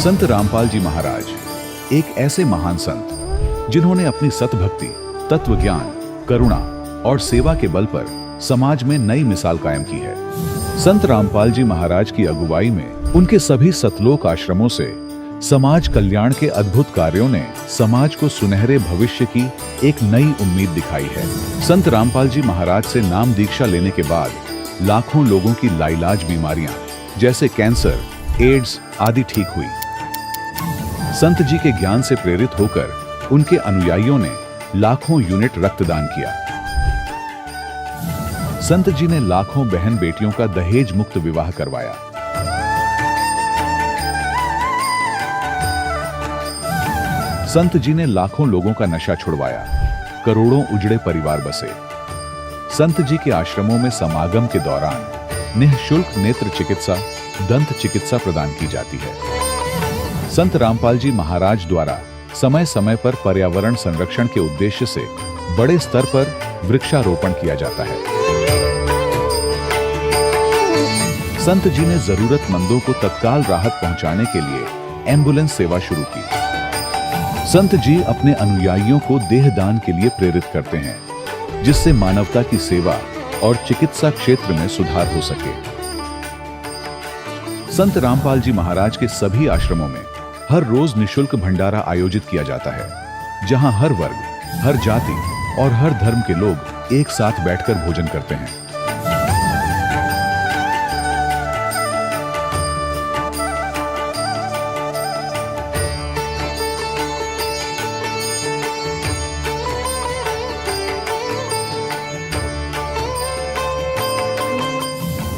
संत रामपाल जी महाराज एक ऐसे महान संत जिन्होंने अपनी सतभक्ति, तत्व ज्ञान, करुणा और सेवा के बल पर समाज में नई मिसाल कायम की है। संत रामपाल जी महाराज की अगुवाई में उनके सभी सतलोक आश्रमों से समाज कल्याण के अद्भुत कार्यों ने समाज को सुनहरे भविष्य की एक नई उम्मीद दिखाई है। संत रामपाल जी महाराज से नाम दीक्षा लेने के बाद लाखों लोगों की लाइलाज बीमारियां जैसे कैंसर, एड्स आदि ठीक हुई। संत जी के ज्ञान से प्रेरित होकर उनके अनुयायियों ने लाखों यूनिट रक्तदान किया। संत जी ने लाखों बहन बेटियों का दहेज मुक्त विवाह करवाया। संत जी ने लाखों लोगों का नशा छुड़वाया, करोड़ों उजड़े परिवार बसे। संत जी के आश्रमों में समागम के दौरान निःशुल्क नेत्र चिकित्सा, दंत चिकित्सा प्रदान की जाती है। संत रामपाल जी महाराज द्वारा समय समय पर पर्यावरण संरक्षण के उद्देश्य से बड़े स्तर पर वृक्षारोपण किया जाता है। संत जी ने जरूरतमंदों को तत्काल राहत पहुंचाने के लिए एम्बुलेंस सेवा शुरू की। संत जी अपने अनुयायियों को देहदान के लिए प्रेरित करते हैं, जिससे मानवता की सेवा और चिकित्सा क्षेत्र में सुधार हो सके। संत रामपाल जी महाराज के सभी आश्रमों में हर रोज निःशुल्क भंडारा आयोजित किया जाता है, जहां हर वर्ग, हर जाति और हर धर्म के लोग एक साथ बैठकर भोजन करते हैं।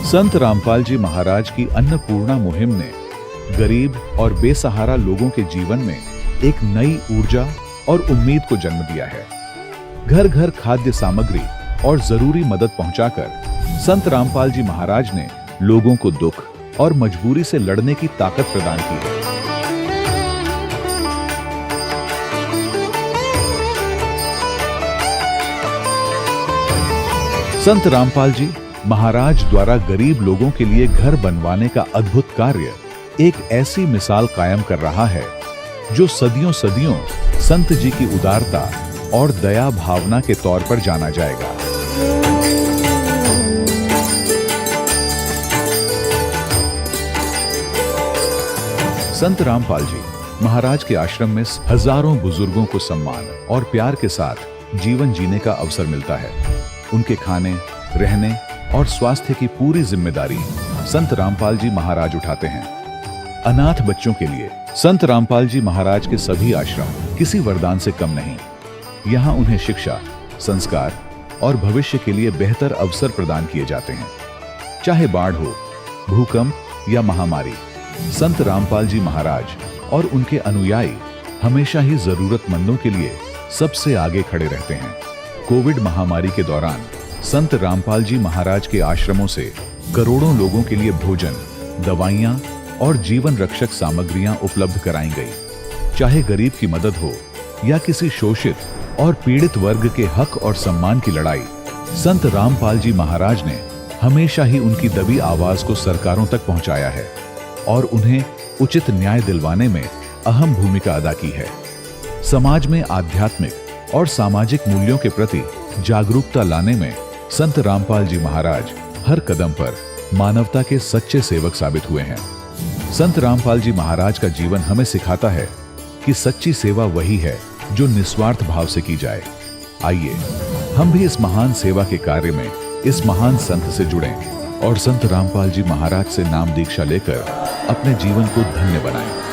संत रामपाल जी महाराज की अन्नपूर्णा मुहिम ने गरीब और बेसहारा लोगों के जीवन में एक नई ऊर्जा और उम्मीद को जन्म दिया है। घर घर खाद्य सामग्री और जरूरी मदद पहुंचाकर संत रामपाल जी महाराज ने लोगों को दुख और मजबूरी से लड़ने की ताकत प्रदान की है। संत रामपाल जी महाराज द्वारा गरीब लोगों के लिए घर बनवाने का अद्भुत कार्य एक ऐसी मिसाल कायम कर रहा है जो सदियों सदियों संत जी की उदारता और दया भावना के तौर पर जाना जाएगा। संत रामपाल जी महाराज के आश्रम में हजारों बुजुर्गों को सम्मान और प्यार के साथ जीवन जीने का अवसर मिलता है। उनके खाने, रहने और स्वास्थ्य की पूरी जिम्मेदारी संत रामपाल जी महाराज उठाते हैं। अनाथ बच्चों के लिए संत रामपाल जी महाराज के सभी आश्रम किसी वरदान से कम नहीं। यहाँ उन्हें शिक्षा, संस्कार और भविष्य के लिए बेहतर अवसर प्रदान किए जाते हैं। चाहे बाढ़ हो, भूकंप या महामारी, संत रामपाल जी महाराज और उनके अनुयायी हमेशा ही जरूरतमंदों के लिए सबसे आगे खड़े रहते हैं। कोविड महामारी के दौरान संत रामपाल जी महाराज के आश्रमों से करोड़ों लोगों के लिए भोजन, दवाइयां और जीवन रक्षक सामग्रियां उपलब्ध कराई गई। चाहे गरीब की मदद हो या किसी शोषित और पीड़ित वर्ग के हक और सम्मान की लड़ाई, संत रामपाल जी महाराज ने हमेशा ही उनकी दबी आवाज को सरकारों तक पहुंचाया है और उन्हें उचित न्याय दिलवाने में अहम भूमिका अदा की है। समाज में आध्यात्मिक और सामाजिक मूल्यों के प्रति जागरूकता लाने में संत रामपाल जी महाराज हर कदम पर मानवता के सच्चे सेवक साबित हुए हैं। संत रामपाल जी महाराज का जीवन हमें सिखाता है कि सच्ची सेवा वही है जो निस्वार्थ भाव से की जाए। आइए हम भी इस महान सेवा के कार्य में इस महान संत से जुड़ें और संत रामपाल जी महाराज से नाम दीक्षा लेकर अपने जीवन को धन्य बनाएं।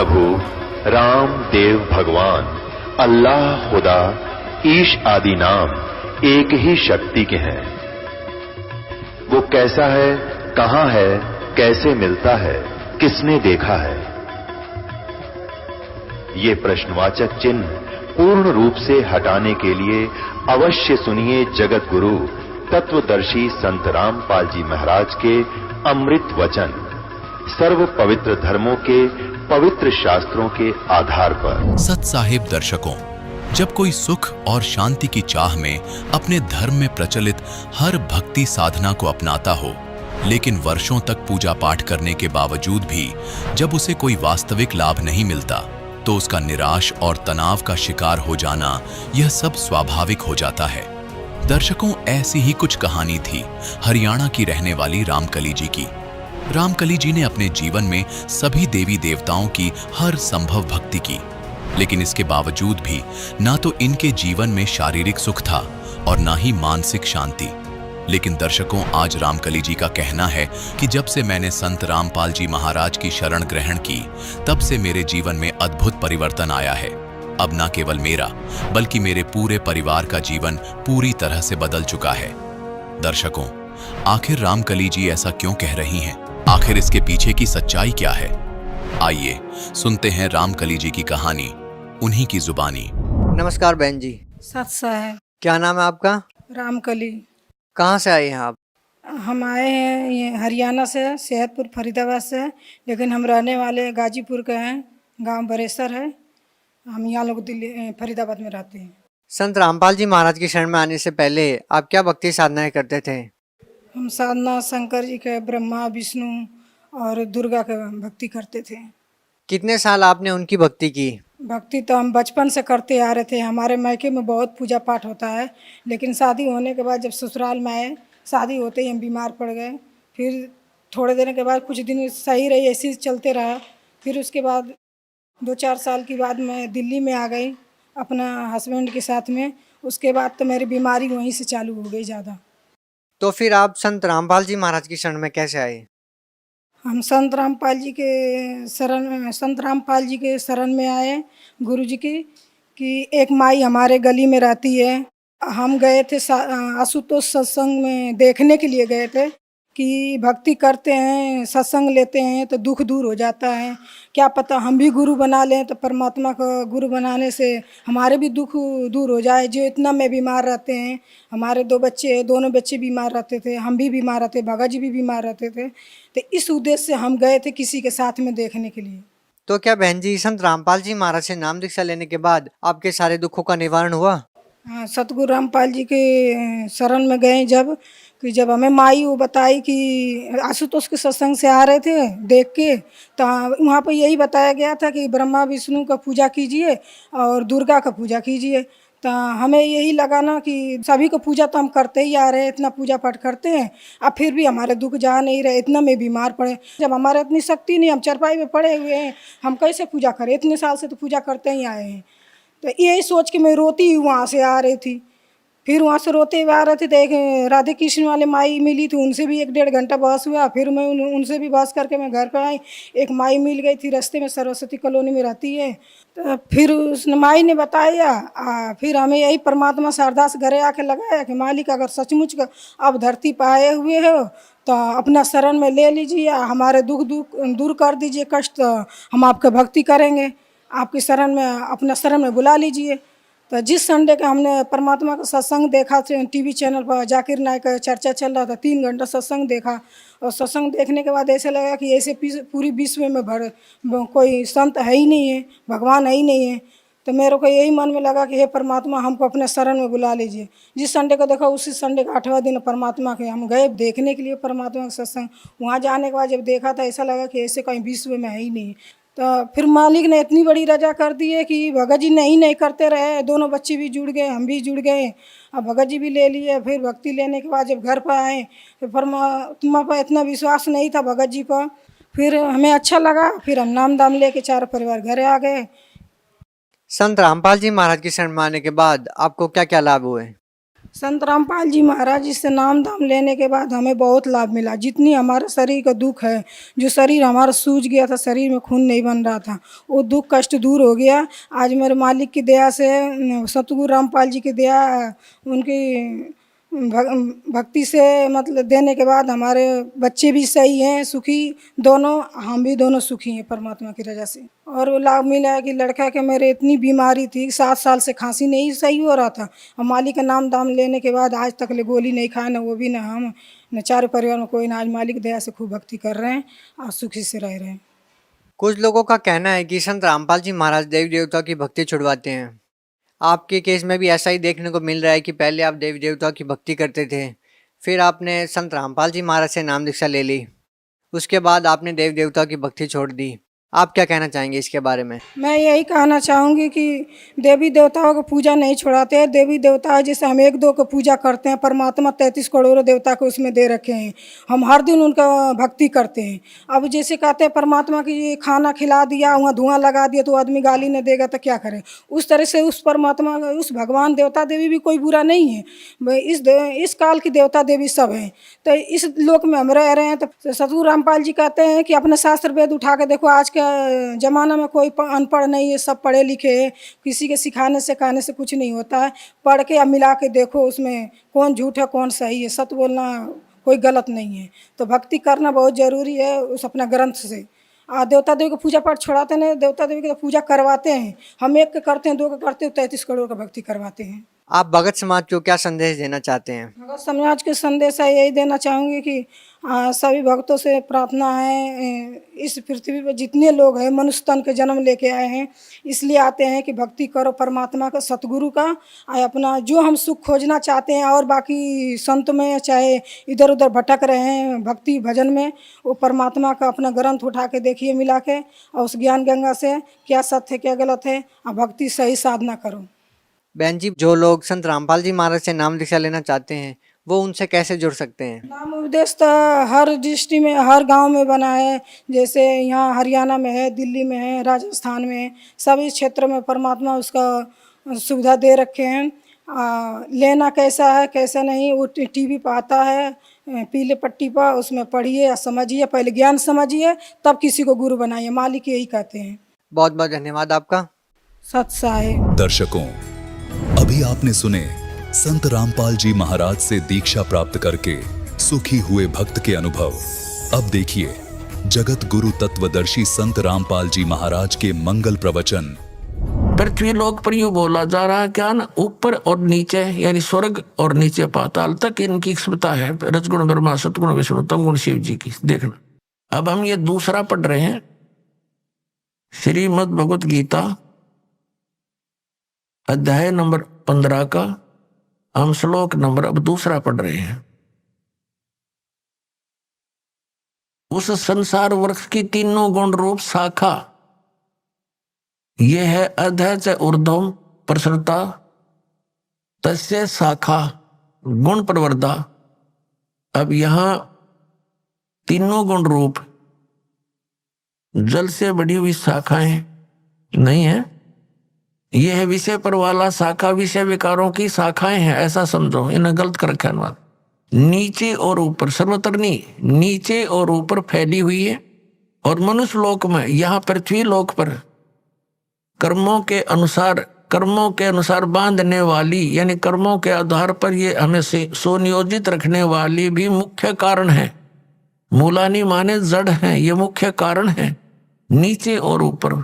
प्रभु राम देव भगवान अल्लाह खुदा ईश आदि नाम एक ही शक्ति के हैं। वो कैसा है, कहां है, कैसे मिलता है, किसने देखा है? ये प्रश्नवाचक चिन्ह पूर्ण रूप से हटाने के लिए अवश्य सुनिए जगत गुरु तत्वदर्शी संत रामपाल जी महाराज के अमृत वचन, सर्व पवित्र धर्मों के पवित्र शास्त्रों के आधार पर। सत साहिब दर्शकों, जब कोई सुख और शांति की चाह में अपने धर्म में प्रचलित हर भक्ति साधना को अपनाता हो, लेकिन वर्षों तक पूजा पाठ करने के बावजूद भी जब उसे कोई वास्तविक लाभ नहीं मिलता, तो उसका निराश और तनाव का शिकार हो जाना यह सब स्वाभाविक हो जाता है। दर्शकों, ऐसी ही कुछ कहानी थी हरियाणा की रहने वाली रामकली जी की। रामकली जी ने अपने जीवन में सभी देवी देवताओं की हर संभव भक्ति की, लेकिन इसके बावजूद भी ना तो इनके जीवन में शारीरिक सुख था और ना ही मानसिक शांति। लेकिन दर्शकों, आज रामकली जी का कहना है कि जब से मैंने संत रामपाल जी महाराज की शरण ग्रहण की, तब से मेरे जीवन में अद्भुत परिवर्तन आया है। अब ना केवल मेरा बल्कि मेरे पूरे परिवार का जीवन पूरी तरह से बदल चुका है। दर्शकों, आखिर रामकली जी ऐसा क्यों कह रही हैं? आखिर इसके पीछे की सच्चाई क्या है? आइए सुनते हैं रामकली जी की कहानी, उन्हीं की जुबानी। नमस्कार बहन जी। सत साहिब। क्या नाम है आपका? रामकली। कहाँ से आए हैं आप? हम आए हैं ये हरियाणा से, सेहतपुर फरीदाबाद से, लेकिन हम रहने वाले गाजीपुर के हैं, गांव बरेसर है। हम यहाँ लोग दिल्ली फरीदाबाद में रहते हैं। संत रामपाल जी महाराज की शरण में आने से पहले आप क्या भक्ति साधनाएं करते थे? हम साधना शंकर जी के, ब्रह्मा विष्णु और दुर्गा के भक्ति करते थे। कितने साल आपने उनकी भक्ति की? भक्ति तो हम बचपन से करते आ रहे थे। हमारे मायके में बहुत पूजा पाठ होता है, लेकिन शादी होने के बाद जब ससुराल में आए, शादी होते ही हम बीमार पड़ गए। फिर थोड़े दिन के बाद कुछ दिन सही रही, ऐसे ही चलते रहा। फिर उसके बाद 2-4 साल के बाद मैं दिल्ली में आ गई अपना हस्बैंड के साथ में। उसके बाद तो मेरी बीमारी वहीं से चालू हो गई ज़्यादा। तो फिर आप संत रामपाल जी महाराज की शरण में कैसे आए? हम संत रामपाल जी के शरण में आए गुरु जी की कि एक माई हमारे गली में रहती है। हम गए थे आशुतोष सत्संग में देखने के लिए गए थे कि भक्ति करते हैं, सत्संग लेते हैं तो दुख दूर हो जाता है। क्या पता हम भी गुरु बना लें तो परमात्मा का गुरु बनाने से हमारे भी दुख दूर हो जाए। जो इतना में बीमार रहते हैं, हमारे 2 बच्चे, दोनों बच्चे बीमार रहते थे, हम भी बीमार रहते, भगत जी भी बीमार रहते थे। तो इस उद्देश्य से हम गए थे किसी के साथ में देखने के लिए। तो क्या बहन जी, संत रामपाल जी महाराज से नाम दीक्षा लेने के बाद आपके सारे दुखों का निवारण हुआ? हाँ, सतगुरु रामपाल जी के शरण में गए जब हमें माई वो बताई कि आशुतोष के सत्संग से आ रहे थे देख के, तो वहाँ पर यही बताया गया था कि ब्रह्मा विष्णु का पूजा कीजिए और दुर्गा का पूजा कीजिए। तो हमें यही लगा ना कि सभी को पूजा तो हम करते ही आ रहे हैं, इतना पूजा पाठ करते हैं, अब फिर भी हमारे दुख जा नहीं रहे, इतना में बीमार पड़े। जब हमारे इतनी शक्ति नहीं, हम चरपाई में पड़े हुए हैं, हम कैसे पूजा करें? इतने साल से तो पूजा करते ही आए हैं। तो यही सोच के मैं रोती ही वहाँ से आ रही थी। फिर वहाँ से रोते हुए आ रहे थे तो एक राधे कृष्ण वाले माई मिली थी, उनसे भी 1-1.5 घंटा बहस हुआ। फिर मैं उनसे भी बहस करके मैं घर पर आई। एक माई मिल गई थी रास्ते में, सरस्वती कॉलोनी में रहती है। तो फिर उस माई ने बताया, फिर हमें यही परमात्मा से अरदास घरे आके लगाया कि मालिक अगर सचमुच अब धरती पर आए हुए हो तो अपना शरण में ले लीजिए, हमारे दुख दूर कर दीजिए, कष्ट हम आपका भक्ति करेंगे, आपकी शरण में, अपना शरण में बुला लीजिए। तो जिस संडे का हमने परमात्मा का सत्संग देखा, टीवी चैनल पर जाकिर नायक का चर्चा चल रहा था, 3 घंटा सत्संग देखा। और सत्संग देखने के बाद ऐसे लगा कि ऐसे पूरी विश्व में कोई संत है ही नहीं है, भगवान है ही नहीं है। तो मेरे को यही मन में लगा कि हे परमात्मा, हमको अपने शरण में बुला लीजिए। जिस संडे को देखा उसी संडे का 8वां दिन परमात्मा के हम गए देखने के लिए परमात्मा का सत्संग। वहाँ जाने के बाद जब देखा था ऐसा लगा कि ऐसे कहीं विश्व में है ही नहीं। तो फिर मालिक ने इतनी बड़ी रजा कर दी है कि भगत जी नहीं करते रहे, दोनों बच्चे भी जुड़ गए, हम भी जुड़ गए। अब भगत जी भी ले लिए। फिर भक्ति लेने के बाद जब घर पर आए तो परमात्मा पर इतना विश्वास नहीं था भगत जी पर। फिर हमें अच्छा लगा, फिर हम नाम दाम लेके 4 परिवार घरे आ गए। संत रामपाल जी महाराज की शरण में आने के बाद आपको क्या क्या लाभ हुए? संत रामपाल जी महाराज जी से नाम दाम लेने के बाद हमें बहुत लाभ मिला। जितनी हमारे शरीर का दुख है, जो शरीर हमारा सूज गया था, शरीर में खून नहीं बन रहा था, वो दुख कष्ट दूर हो गया। आज मेरे मालिक की दया से, सतगुरु रामपाल जी की दया, उनकी भक्ति से मतलब देने के बाद हमारे बच्चे भी सही हैं, सुखी, दोनों हम भी दोनों सुखी हैं परमात्मा की रजा से। और वो लाभ मिला है कि लड़का के मेरे इतनी बीमारी थी, 7 साल से खांसी नहीं सही हो रहा था, और मालिक का नाम दाम लेने के बाद आज तक ले गोली नहीं खाए, न वो भी न हम, न चार परिवार में कोई, न आज मालिक दया से खूब भक्ति कर रहे हैं और सुखी से रह रहे हैं। कुछ लोगों का कहना है कि संत रामपाल जी महाराज देवी देवता की भक्ति छुड़वाते हैं। आपके केस में भी ऐसा ही देखने को मिल रहा है कि पहले आप देवी देवता की भक्ति करते थे, फिर आपने संत रामपाल जी महाराज से नाम दीक्षा ले ली, उसके बाद आपने देवी देवता की भक्ति छोड़ दी। आप क्या कहना चाहेंगे इसके बारे में? मैं यही कहना चाहूँगी कि देवी देवताओं को पूजा नहीं छुड़ाते हैं। देवी देवता जैसे हम एक दो को पूजा करते हैं, परमात्मा 33 करोड़ देवता को उसमें दे रखे हैं, हम हर दिन उनका भक्ति करते हैं। अब जैसे कहते हैं परमात्मा की खाना खिला दिया, वहाँ धुआं लगा दिया तो आदमी गाली नहीं देगा तो क्या करे, उस तरह से उस परमात्मा, उस भगवान देवता देवी भी कोई बुरा नहीं है। इस काल की देवता देवी सब हैं, तो इस लोक में हम रह रहे हैं। तो सतगुरु रामपाल जी कहते हैं कि अपने शास्त्र वेद उठा के देखो, आज का जमाना में कोई अनपढ़ नहीं है, सब पढ़े लिखे हैं। किसी के सिखाने से कहने से कुछ नहीं होता है, पढ़ के अब मिला के देखो उसमें कौन झूठ है कौन सही है, सत्य बोलना कोई गलत नहीं है। तो भक्ति करना बहुत ज़रूरी है उस अपना ग्रंथ से। देवता देवी को पूजा पाठ छोड़ाते नहीं, देवता देवी की तो पूजा करवाते हैं। हम एक के करते हैं, दो के करते हैं, 33 करोड़ का भक्ति करवाते हैं। आप भगत समाज को क्या संदेश देना चाहते हैं? भगत समाज के संदेश है यही देना चाहूँगी कि सभी भक्तों से प्रार्थना है, इस पृथ्वी पर जितने लोग हैं मनुष्य तन के जन्म लेके आए हैं, इसलिए आते हैं कि भक्ति करो परमात्मा का, सतगुरु का, अपना जो हम सुख खोजना चाहते हैं। और बाकी संत में चाहे इधर उधर भटक रहे हैं भक्ति भजन में, वो परमात्मा का अपना ग्रंथ उठा के देखिए मिला के, और उस ज्ञान गंगा से क्या सत्य है क्या गलत है, और भक्ति सही साधना करो। बहन जी, जो लोग संत रामपाल जी महाराज से नाम दीक्षा लेना चाहते हैं वो उनसे कैसे जुड़ सकते हैं? नाम उपदेश तो हर डिस्ट्रिक्ट में, हर गांव में बना है। जैसे यहाँ हरियाणा में है, दिल्ली में है, राजस्थान में, सभी क्षेत्र में परमात्मा उसका सुविधा दे रखे हैं। लेना कैसा है कैसा नहीं वो टीवी पर आता है, पीले पट्टी पर, उसमें पढ़िए या समझिए, पहले ज्ञान समझिए तब किसी को गुरु बनाइए, मालिक यही कहते हैं। बहुत बहुत धन्यवाद आपका। सत्साय। दर्शकों, अभी आपने सुने संत रामपाल जी महाराज से दीक्षा प्राप्त करके सुखी हुए भक्त के अनुभव। अब देखिए जगत गुरु तत्वदर्शी संत रामपाल जी महाराज के मंगल प्रवचन। पृथ्वी लोक पर यूं बोला जा रहा है क्या ना, ऊपर और नीचे यानी स्वर्ग और नीचे पाताल तक इनकी क्षमता है, रजगुण ब्रह्मा सतगुण विष्णु तमगुण शिव जी की। देखना अब हम ये दूसरा पढ़ रहे हैं, श्रीमद् भगवत गीता अध्याय नंबर 15 का हम श्लोक नंबर अब दूसरा पढ़ रहे हैं। उस संसार वृक्ष की तीनों गुण रूप शाखा, यह है अधः च ऊर्ध्वम प्रसृता तस्य शाखा गुण प्रवर्धा। अब यहां तीनों गुण रूप जल से बढ़ी हुई शाखाएं नहीं है, यह है विषय पर वाला शाखा, विषय विकारों की शाखाएं हैं, ऐसा समझो। इन्हें गलत कर रखा अनुवाद। नीचे और ऊपर, सर्वत्र नहीं, नीचे और ऊपर फैली हुई है। और मनुष्य लोक में, यहाँ पृथ्वी लोक पर कर्मों के अनुसार बांधने वाली, यानी कर्मों के आधार पर ये हमें सुनियोजित रखने वाली भी मुख्य कारण है। मूलानी माने जड़ हैं, ये मुख्य कारण है। नीचे और ऊपर,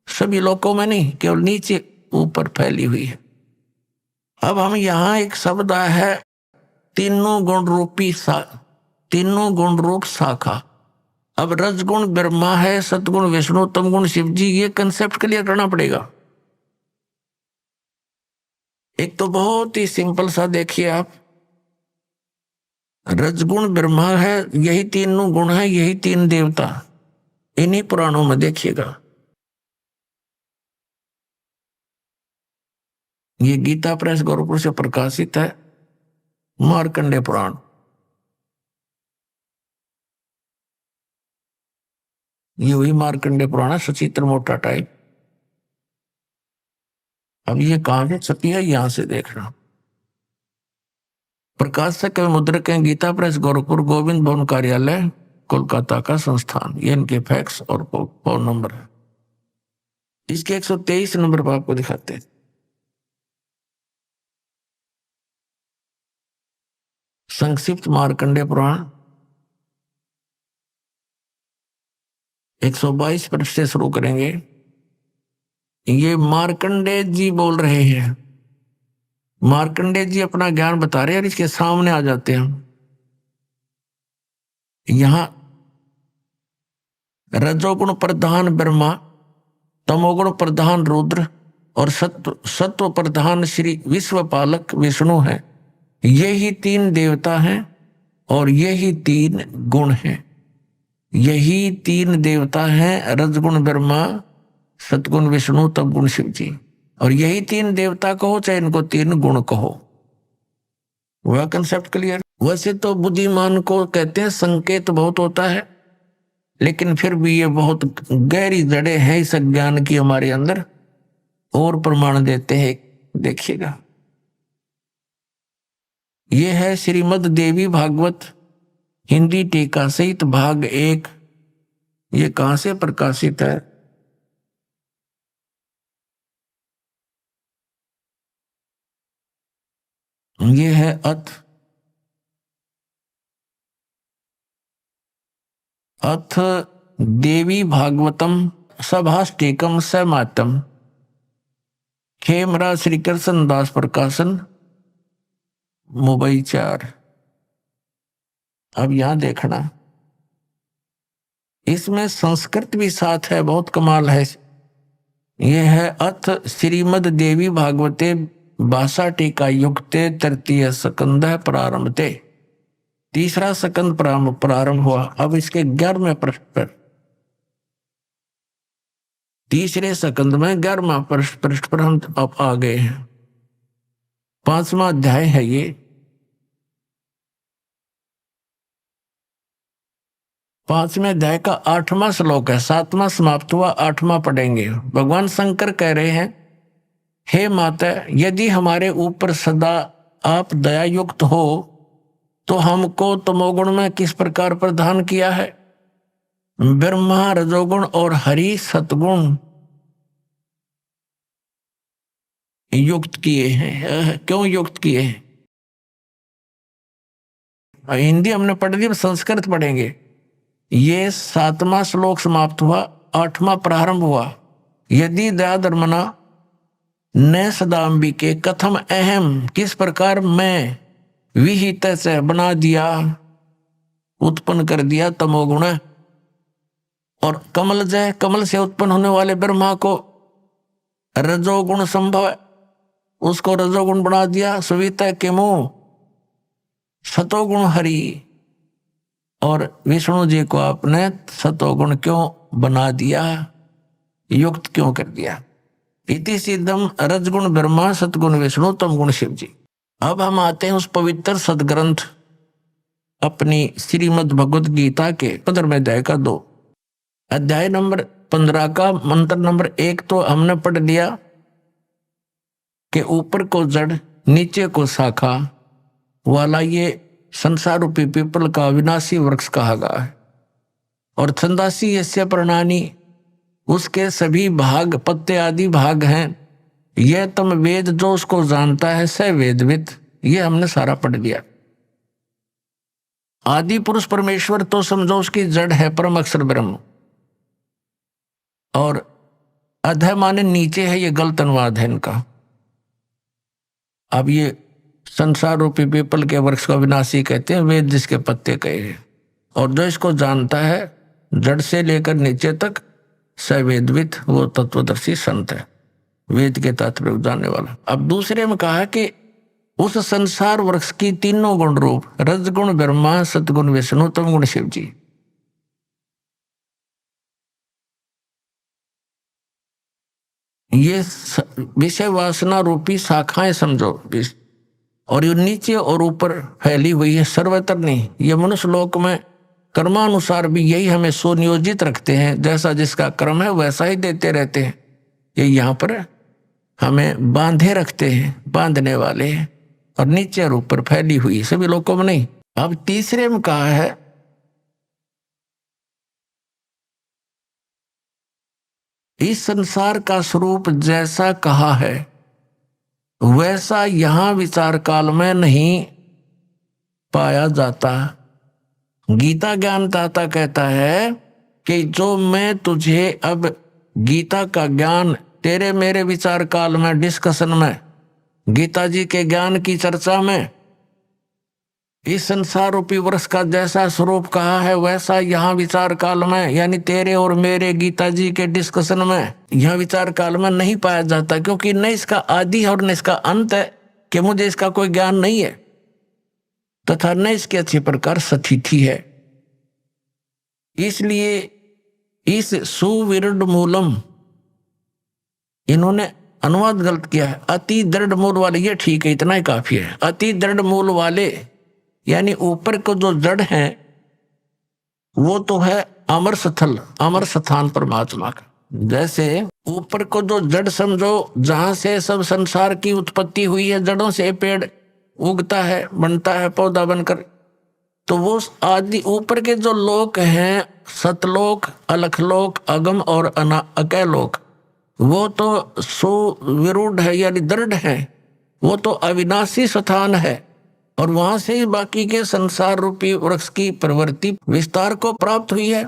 सभी लोकों में नहीं, केवल नीचे ऊपर फैली हुई है। अब हम यहाँ एक शब्द है तीनों गुण रूप शाखा। अब रजगुण ब्रह्मा है, सतगुण विष्णु तमगुण शिव जी, ये कंसेप्ट क्लियर करना पड़ेगा। एक तो बहुत ही सिंपल सा देखिए आप, रजगुण ब्रह्मा है, यही तीनों गुण है, यही तीन देवता, इन्हीं पुराणों में देखिएगा। ये गीता प्रेस गोरखपुर से प्रकाशित है, मार्कंडेय पुराण। ये वही मार्कंडेय पुराण है, सचित्र मोटा टाइप। अब ये कहां से छपी है, यहां से देखना। प्रकाशक एवं मुद्रक हैं गीता प्रेस गोरखपुर, गोविंद भवन कार्यालय कोलकाता का संस्थान। ये इनके फैक्स और फोन नंबर है। इसके 123 नंबर पर आपको दिखाते हैं। संक्षिप्त मार्कंडेय पुराण 122 पृष्ठ से शुरू करेंगे। ये मार्कंडेय जी बोल रहे हैं। मार्कंडेय जी अपना ज्ञान बता रहे हैं और इसके सामने आ जाते हैं। यहां रजोगुण प्रधान ब्रह्मा, तमोगुण प्रधान रुद्र और सत्व प्रधान श्री विश्वपालक विष्णु है। ये ही 3 देवता हैं और यही 3 गुण हैं। यही 3 देवता हैं, रजगुण ब्रह्मा, सतगुण विष्णु, तमगुण शिव जी। और यही 3 देवता कहो चाहे इनको 3 गुण कहो। वह कंसेप्ट क्लियर। वैसे तो बुद्धिमान को कहते हैं संकेत बहुत होता है, लेकिन फिर भी ये बहुत गहरी जड़ें हैं इस ज्ञान की हमारे अंदर, और प्रमाण देते हैं। देखिएगा, ये है श्रीमद् देवी भागवत हिंदी टीका सहित भाग 1। ये कहां से प्रकाशित है? ये है अथ देवी भागवतम सभाष्टेकम समातम, खेमरा श्री कृष्ण दास प्रकाशन, मुंबई 4। अब यहां देखना, इसमें संस्कृत भी साथ है, बहुत कमाल है। यह है अथ श्रीमद् देवी भागवते भाषा टीका युक्ते तृतीय स्कंद प्रारंभते। 3रा स्कंद प्रारंभ हुआ। अब इसके 11वें पृष्ठ पर, 3रे स्कंद में 11वां पृष्ठ पर हम अब आ गए हैं। 5वां अध्याय है ये। 5वें अध्याय का 8वां श्लोक है। 7वां समाप्त हुआ, 8वां पढ़ेंगे। भगवान शंकर कह रहे हैं, हे माता, यदि हमारे ऊपर सदा आप दया युक्त हो तो हमको तमोगुण में किस प्रकार प्रदान किया है? ब्रह्मा रजोगुण और हरि सतगुण युक्त किए हैं। क्यों युक्त किए हैं? हिंदी हमने पढ़ ली, संस्कृत पढ़ेंगे। ये 7वां श्लोक समाप्त हुआ, 8वां प्रारंभ हुआ। यदि दया धर्मना न सदाम्बिके कथम अहम, किस प्रकार मैं विहित से बना दिया, उत्पन्न कर दिया तमोगुण। और कमल जय, कमल से उत्पन्न होने वाले ब्रह्मा को रजोगुण संभव है, उसको रजोगुण बना दिया। सुविता के मुंह सतोगुण हरि, और विष्णु जी को आपने सतोगुण क्यों बना दिया, युक्त क्यों कर दिया? इति सिद्धम रजगुण ब्रह्मा सतगुण विष्णु तमगुण शिव जी। अब हम आते हैं उस पवित्र सदग्रंथ अपनी श्रीमद् भगवत गीता के 15वें अध्याय का 2। अध्याय नंबर 15 का मंत्र नंबर 1 तो हमने पढ़ लिया कि ऊपर को जड़ नीचे को शाखा वाला ये संसार रूपी पीपल का विनाशी वृक्ष कहा गया है। और छंदासी यस्य प्रणानी, उसके सभी भाग पत्ते आदि भाग हैं। यह तम वेद, जो उसको जानता है स वेदविद। ये हमने सारा पढ़ लिया। आदि पुरुष परमेश्वर तो समझो उसकी जड़ है परम अक्षर ब्रह्म, और अधः माने नीचे है, ये गलत अनुवाद है इनका। अब ये संसार रूपी पीपल के वृक्ष को विनाशी कहते हैं, वेद जिसके पत्ते कहे हैं। और जो इसको जानता है जड़ से लेकर नीचे तक सवेदविद, वो तत्वदर्शी संत है, वेद के तात्पर्य जानने वाला। अब दूसरे में कहा कि उस संसार वृक्ष की 3 गुण रूप रजगुण ब्रह्मा सतगुण विष्णु तमगुण शिव जी। ये विषय वासना रूपी शाखाएं समझो, और ये नीचे और ऊपर फैली हुई है, सर्वत्र नहीं। ये मनुष्य लोक में कर्मानुसार भी यही हमें सुनियोजित रखते हैं, जैसा जिसका कर्म है वैसा ही देते रहते हैं। ये यहाँ पर हमें बांधे रखते हैं, बांधने वाले हैं। और नीचे और ऊपर फैली हुई, सभी लोगों में नहीं। अब तीसरे में कहा है इस संसार का स्वरूप जैसा कहा है वैसा यहां विचार काल में नहीं पाया जाता। गीता ज्ञानदाता कहता है कि जो मैं तुझे अब गीता का ज्ञान तेरे मेरे विचार काल में डिस्कशन में गीता जी के ज्ञान की चर्चा में इस संसार रूपी वृक्ष का जैसा स्वरूप कहा है वैसा यहाँ विचार काल में यानी तेरे और मेरे गीता जी के डिस्कशन में यह विचार काल में नहीं पाया जाता, क्योंकि न इसका आदि है और न इसका अंत है कि मुझे इसका कोई ज्ञान नहीं है, तथा न इसके अच्छे प्रकार स्थिति है। इसलिए इस सुविरुद्ध मूलम इन्होंने अनुवाद गलत किया है। अति दृढ़ मूल वाले, ये ठीक है, इतना ही काफी है। अति दृढ़ मूल वाले यानी ऊपर को जो जड़ है वो तो है अमर स्थल, अमर स्थान परमात्मा का। जैसे ऊपर को जो जड़ समझो जहां से सब संसार की उत्पत्ति हुई है, जड़ों से पेड़ उगता है, बनता है पौधा बनकर, तो वो आदि ऊपर के जो लोक हैं सतलोक, अलखलोक, अगम और अकैलोक, वो तो सुविरूढ़ है यानी दृढ़ है, वो तो अविनाशी स्थान है, और वहां से ही बाकी के संसार रूपी वृक्ष की प्रवृत्ति विस्तार को प्राप्त हुई है,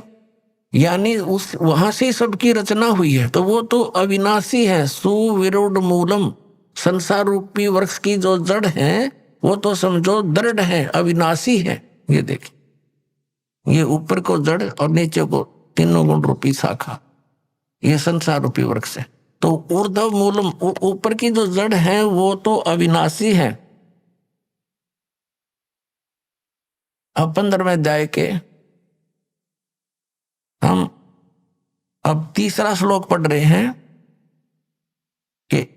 यानी उस वहां से सबकी रचना हुई है, तो वो तो अविनाशी है। सुविरूढ़ मूलम, संसार रूपी वृक्ष की जो जड़ है वो तो समझो दृढ़ है, अविनाशी है। ये देखिए, ये ऊपर को जड़ और नीचे को तीनों गुण रूपी शाखा, ये संसार रूपी वृक्ष है। तो ऊर्ध्व मूलम, ऊपर की जो जड़ है वो तो अविनाशी है। अब 15वें अध्याय के हम अब तीसरा श्लोक पढ़ रहे हैं कि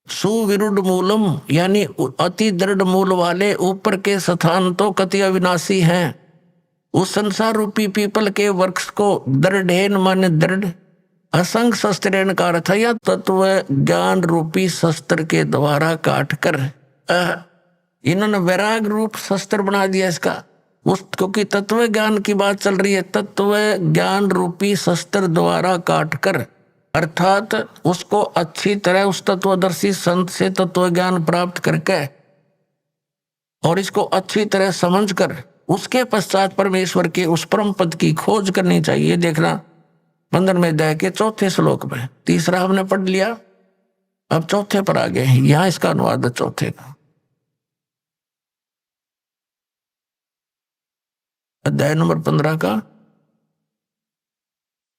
सुविरुद्ध मूलम यानी अति दृढ़ मूल वाले ऊपर के स्थान तो कति अविनाशी हैं। उस संसार रूपी पीपल के वृक्ष को दृढ़ेन माने दृढ़, असंग शस्त्रेण का अर्थ या तत्व ज्ञान रूपी शस्त्र के द्वारा काट कर, इन्होंने वैराग रूप शस्त्र बना दिया इसका, उस क्योंकि तत्व ज्ञान की बात चल रही है, तत्व ज्ञान रूपी शस्त्र द्वारा काट कर, अर्थात उसको अच्छी तरह उस तत्वदर्शी संत से तत्व ज्ञान प्राप्त करके और इसको अच्छी तरह समझ कर उसके पश्चात परमेश्वर के उस परम पद की खोज करनी चाहिए। देखना 15वें अध्याय के 4थे श्लोक में, तीसरा हमने पढ़ लिया, अब चौथे पर आ गए। यहां इसका अनुवाद है चौथे का, अध्याय नंबर 15 का।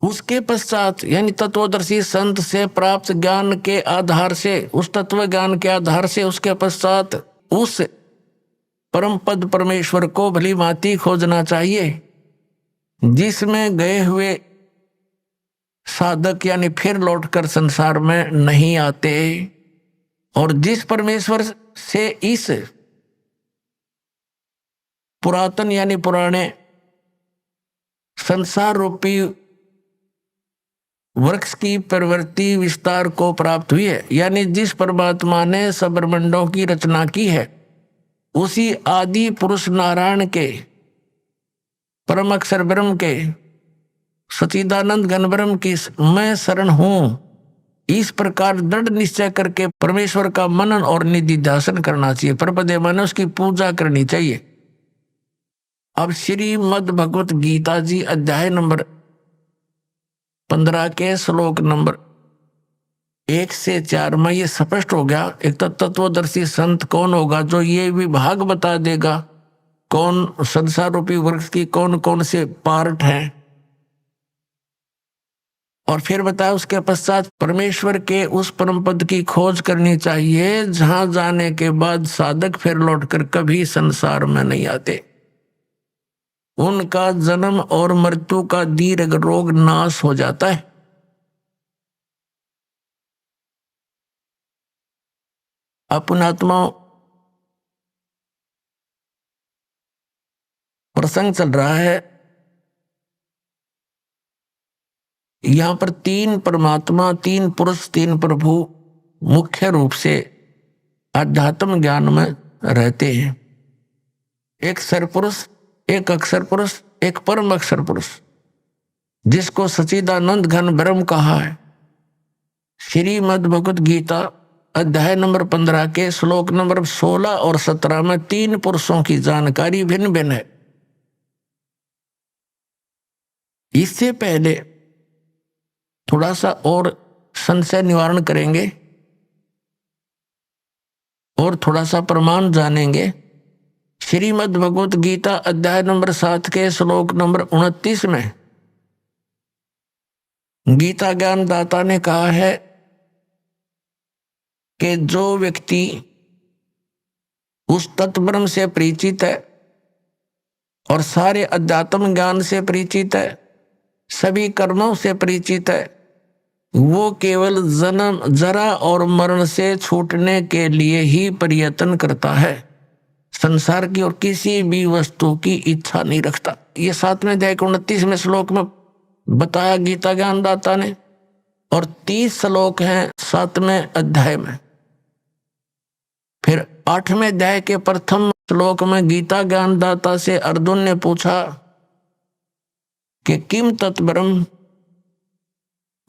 उसके पश्चात यानी तत्वदर्शी संत से प्राप्त ज्ञान के आधार से, उस तत्व ज्ञान के आधार से उसके पश्चात उस परम पद परमेश्वर को भली भांति खोजना चाहिए, जिसमें गए हुए साधक यानी फिर लौटकर संसार में नहीं आते, और जिस परमेश्वर से इस पुरातन यानी पुराने संसार रूपी वृक्ष की प्रवृत्ति विस्तार को प्राप्त हुई है, यानी जिस परमात्मा ने सब ब्रह्मांडों की रचना की है, उसी आदि पुरुष नारायण के परम अक्षर ब्रह्म के सच्चिदानंद घन ब्रह्म की मैं शरण हूं, इस प्रकार दृढ़ निश्चय करके परमेश्वर का मनन और निधि ध्यान करना चाहिए, प्रपदे माने उसकी पूजा करनी चाहिए। अब श्रीमद् भगवत गीता जी अध्याय नंबर 15 के श्लोक नंबर 1 से 4 में ये स्पष्ट हो गया। एक तो तत्वदर्शी संत कौन होगा जो ये विभाग बता देगा कौन संसार रूपी वृक्ष की कौन कौन से पार्ट हैं, और फिर बताया उसके पश्चात परमेश्वर के उस परम पद की खोज करनी चाहिए, जहां जाने के बाद साधक फिर लौटकर कभी संसार में नहीं आते, उनका जन्म और मृत्यु का दीर्घ रोग नाश हो जाता है। अपनात्मा प्रसंग चल रहा है, यहां पर 3 परमात्मा, 3 पुरुष, 3 प्रभु मुख्य रूप से आध्यात्म ज्ञान में रहते हैं। एक सरपुरुष, एक अक्षर पुरुष, एक परम अक्षर पुरुष, जिसको सच्चिदानंद घन ब्रह्म कहा है। श्रीमद् भगवत गीता अध्याय नंबर 15 के श्लोक नंबर 16 और 17 में 3 पुरुषों की जानकारी भिन्न भिन्न है। इससे पहले थोड़ा सा और संशय निवारण करेंगे और थोड़ा सा प्रमाण जानेंगे। श्रीमद् भगवत गीता अध्याय नंबर 7 के श्लोक नंबर 29 में गीता ज्ञान दाता ने कहा है कि जो व्यक्ति उस तत्ब्रह्म से परिचित है और सारे अध्यात्म ज्ञान से परिचित है, सभी कर्मों से परिचित है, वो केवल जन्म, जरा और मरण से छूटने के लिए ही प्रयत्न करता है, संसार की और किसी भी वस्तु की इच्छा नहीं रखता। ये 7वें अध्याय के 29वें श्लोक में बताया गीता ज्ञान दाता ने, और 30 श्लोक हैं 7वें अध्याय में। फिर 8वें अध्याय के प्रथम श्लोक में गीता ज्ञान दाता से अर्जुन ने पूछा कि किम तत्ब्रह्म,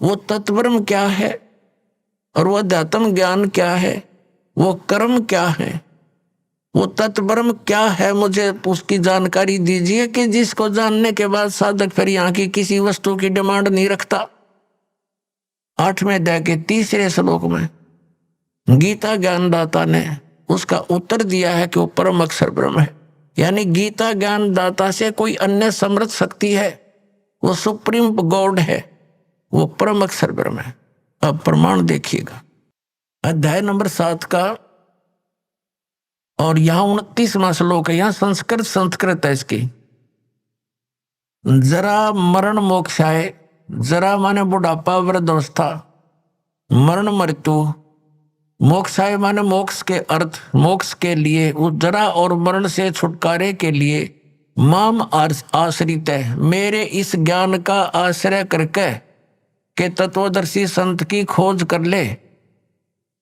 वो तत्ब्रह्म क्या है और वो अध्यात्म ज्ञान क्या है, वो कर्म क्या है, वो तत्ब्रह्म क्या है, मुझे उसकी जानकारी दीजिए कि जिसको जानने के बाद साधक फिर यहाँ की किसी वस्तु की डिमांड नहीं रखता। 8वें अध्याय के 3 श्लोक में गीता ज्ञानदाता ने उसका उत्तर दिया है कि वो परम अक्षर ब्रह्म है। यानी गीता ज्ञानदाता से कोई अन्य समर्थ शक्ति है, वो सुप्रीम गॉड है, वो परम अक्षर ब्रह्म है। अब प्रमाण देखिएगा अध्याय नंबर 7 का, और यहाँ 29वां श्लोक है। यहाँ संस्कृत है इसकी। जरा मरण मोक्षाय, जरा माने बुढ़ापा वृद्धावस्था, मरण मृत्यु, मोक्षाय माने मोक्ष के अर्थ, मोक्ष के लिए, उस जरा और मरण से छुटकारे के लिए माम आश्रित है, मेरे इस ज्ञान का आश्रय करके के तत्वदर्शी संत की खोज कर ले,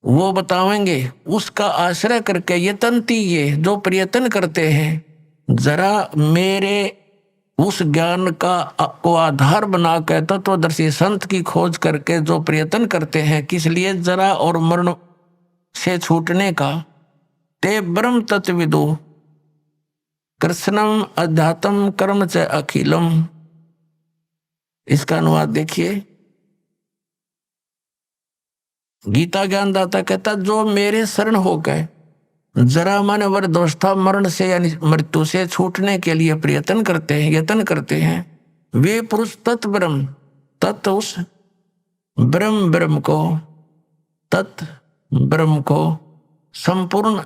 वो बतावेंगे। उसका आश्रय करके यतन्ती, ये जो प्रयत्न करते हैं, जरा मेरे उस ज्ञान को आधार बनाकर तत्वदर्शी संत की खोज करके जो प्रयत्न करते हैं, किस लिए, जरा और मरण से छूटने का, ते ब्रह्म तत्विदो कृष्णम अध्यात्म कर्म च अखिलम। इसका अनुवाद देखिए। गीता ज्ञानदाता कहता जो मेरे शरण हो गए, जरा माने वृद्धावस्था, मरण से यानी मृत्यु से छूटने के लिए प्रयत्न करते हैं, यत्न करते हैं, वे पुरुष तत् ब्रह्म, तत् उस ब्रह्म को, तत् ब्रह्म को, संपूर्ण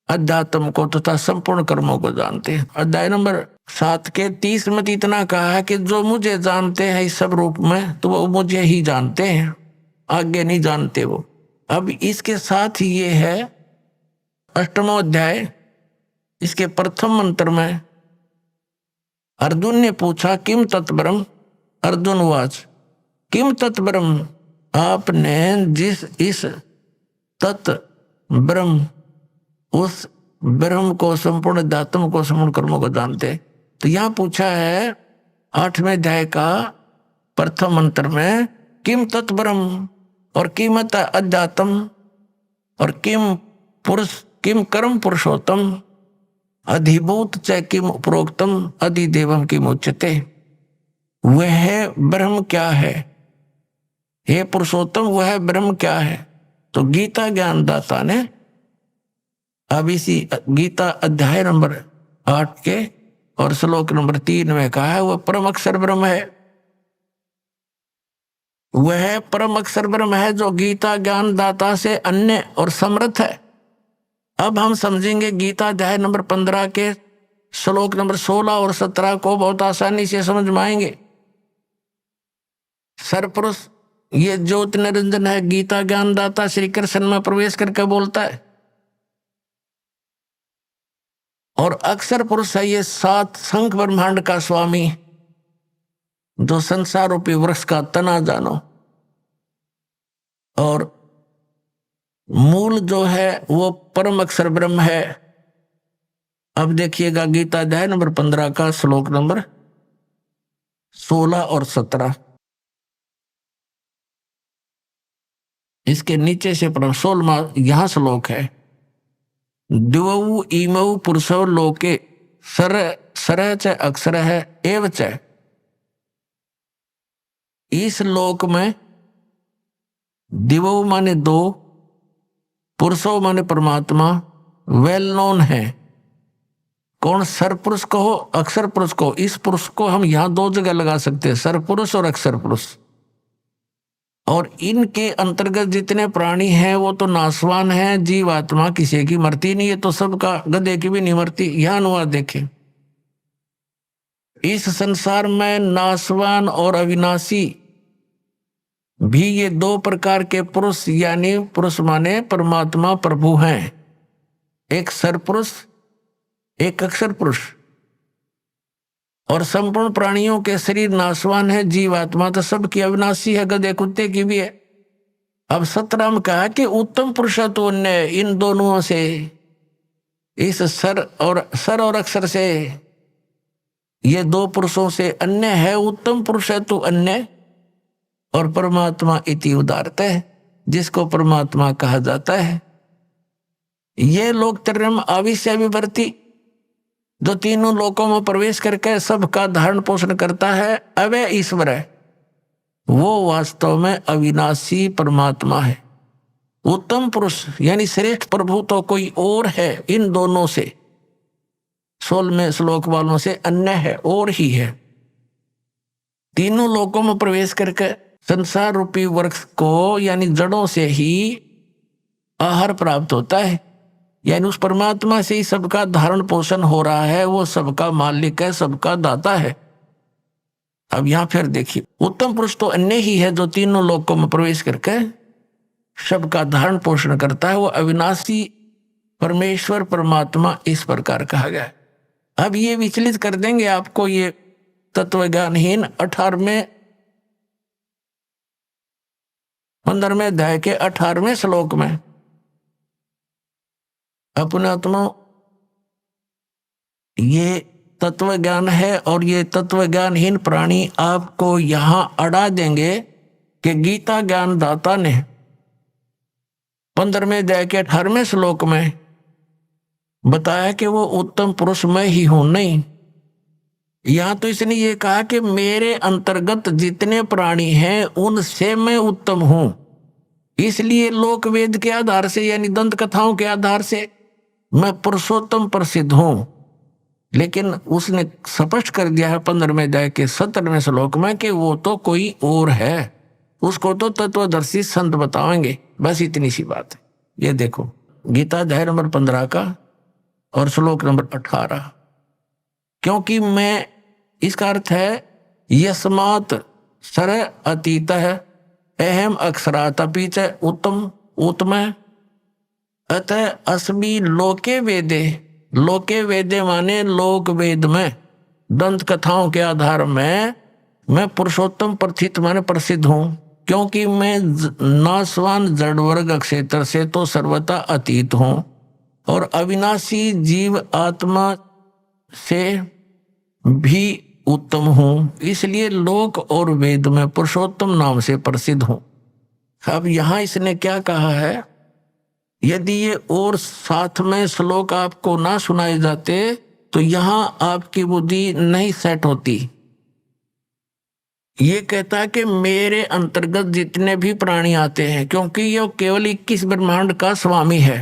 अध्यात्म को तथा संपूर्ण कर्मों को जानते हैं। अध्याय नंबर 7 के 30 में इतना कहा है कि जो मुझे जानते हैं इस सब रूप में, तो वो मुझे ही जानते हैं, आगे नहीं जानते वो। अब इसके साथ ये है 8वां अध्याय, इसके प्रथम मंत्र में अर्जुन ने पूछा किम तत्ब्रह्म, अर्जुन वाच किम तत्ब्रह्म, आपने जिस इस तत् ब्रह्म, उस ब्रह्म को, संपूर्ण अध्यात्म को, संपूर्ण कर्मों को जानते। तो यहाँ पूछा है 8वें अध्याय का प्रथम मंत्र में किम तत् ब्रह्म और किमत अध्यात्म और किम पुरुष, किम कर्म पुरुषोत्तम, अधिभूत च किम प्रोक्तम, अधिदेवम किम उच्यते। वह ब्रह्म क्या है, हे पुरुषोत्तम वह ब्रह्म क्या है। तो गीता ज्ञानदाता ने अब इसी गीता अध्याय नंबर 8 के और श्लोक नंबर 3 में कहा है वह परम अक्षर ब्रह्म है। वह परम अक्षर ब्रह्म है जो गीता ज्ञानदाता से अन्य और समर्थ है। अब हम समझेंगे गीता अध्याय नंबर 15 के श्लोक नंबर 16 और 17 को बहुत आसानी से समझ में आएंगे। सरपुरुष ये ज्योति निरंजन है, गीता ज्ञानदाता श्री कृष्ण में प्रवेश करके बोलता है, और अक्षर पुरुष है ये 7 शंख ब्रह्मांड का स्वामी, जो संसार रूपी वृक्ष का तना जानो। और मूल जो है वो परम अक्षर ब्रह्म है। अब देखिएगा गीता अध्याय नंबर 15 का श्लोक नंबर 16 और 17। इसके नीचे से 16वां यहां श्लोक है। द्वौ इमौ पुरुषो लोके सर च अक्षर है एव च। इस लोक में दिवो माने दो, पुरुषो माने परमात्मा वेल नोन है। कौन? सर पुरुष को हो, अक्षर पुरुष को। इस पुरुष को हम यहां दो जगह लगा सकते हैं, सर पुरुष और अक्षर पुरुष। और इनके अंतर्गत जितने प्राणी हैं वो तो नाशवान हैं, जीवात्मा किसी की मरती नहीं है, तो सबका गधे की भी नहीं मरती। यह अनुवाद देखें, इस संसार में नाशवान और अविनाशी भी ये दो प्रकार के पुरुष, यानी पुरुष माने परमात्मा प्रभु हैं। एक सर पुरुष, एक अक्षर पुरुष। और संपूर्ण प्राणियों के शरीर नाशवान है, जीवात्मा तो सबकी अविनाशी है, गधे कुत्ते की भी है। अब 17 में कहा कि उत्तम पुरुष तो अन्य इन दोनों से, इस सर और अक्षर से, ये दो पुरुषों से अन्य है। उत्तम पुरुष है तो अन्य, और परमात्मा इति उदारत है, जिसको परमात्मा कहा जाता है। ये लोक त्रयम् आविश्य विवर्ति, जो तीनों लोकों में प्रवेश करके सबका धारण पोषण करता है, अवय ईश्वर है, वो वास्तव में अविनाशी परमात्मा है। उत्तम पुरुष यानी श्रेष्ठ प्रभु तो कोई और है, इन दोनों से 16वें श्लोक वालों से अन्य है, और ही है। तीनों लोकों में प्रवेश करके संसार रूपी वृक्ष को, यानी जड़ों से ही आहार प्राप्त होता है, यानी उस परमात्मा से ही सबका धारण पोषण हो रहा है। वो सबका मालिक है, सबका दाता है। अब यहां फिर देखिए, उत्तम पुरुष तो अन्य ही है, जो तीनों लोकों में प्रवेश करके सबका धारण पोषण करता है। वो अविनाशी परमेश्वर परमात्मा इस प्रकार कहा गया है। अब ये विचलित कर देंगे आपको ये तत्वज्ञानहीन 18वें 15वें अध्याय के 18वें श्लोक में। अपने आत्मा ये तत्व ज्ञान है, और ये तत्व ज्ञानहीन प्राणी आपको यहां अड़ा देंगे कि गीता ज्ञान दाता ने 15वें अध्याय के 18वें श्लोक में बताया कि वो उत्तम पुरुष मैं ही हूं। नहीं, यहां तो इसने ये कहा कि मेरे अंतर्गत जितने प्राणी हैं उनसे मैं उत्तम हूं। इसलिए लोक वेद के आधार से, यानी दंत कथाओं के आधार से मैं पुरुषोत्तम प्रसिद्ध हूं। लेकिन उसने स्पष्ट कर दिया है 15वें अध्याय के 17वें श्लोक में कि वो तो कोई और है, उसको तो तत्वदर्शी संत बताएंगे। बस इतनी सी बात है। ये देखो गीता अध्याय नंबर 15 का और श्लोक नंबर 18। क्योंकि मैं, इसका अर्थ है यस्मात् सर अतीतः अहम अक्षरात् अपि च उत्तम अतः अस्मि लोके वेदे। लोके वेदे माने लोक वेद में, दंत कथाओं के आधार में मैं पुरुषोत्तम प्रथित माने प्रसिद्ध हूं। क्योंकि मैं नाशवान जड़ वर्ग क्षेत्र से तो सर्वथा अतीत हूं, और अविनाशी जीव आत्मा से भी उत्तम हूं। इसलिए लोक और वेद में पुरुषोत्तम नाम से प्रसिद्ध हूं। अब यहां इसने क्या कहा है? यदि ये और साथ में श्लोक आपको ना सुनाए जाते तो यहां आपकी बुद्धि नहीं सेट होती। ये कहता है कि मेरे अंतर्गत जितने भी प्राणी आते हैं, क्योंकि ये केवल 21 ब्रह्मांड का स्वामी है,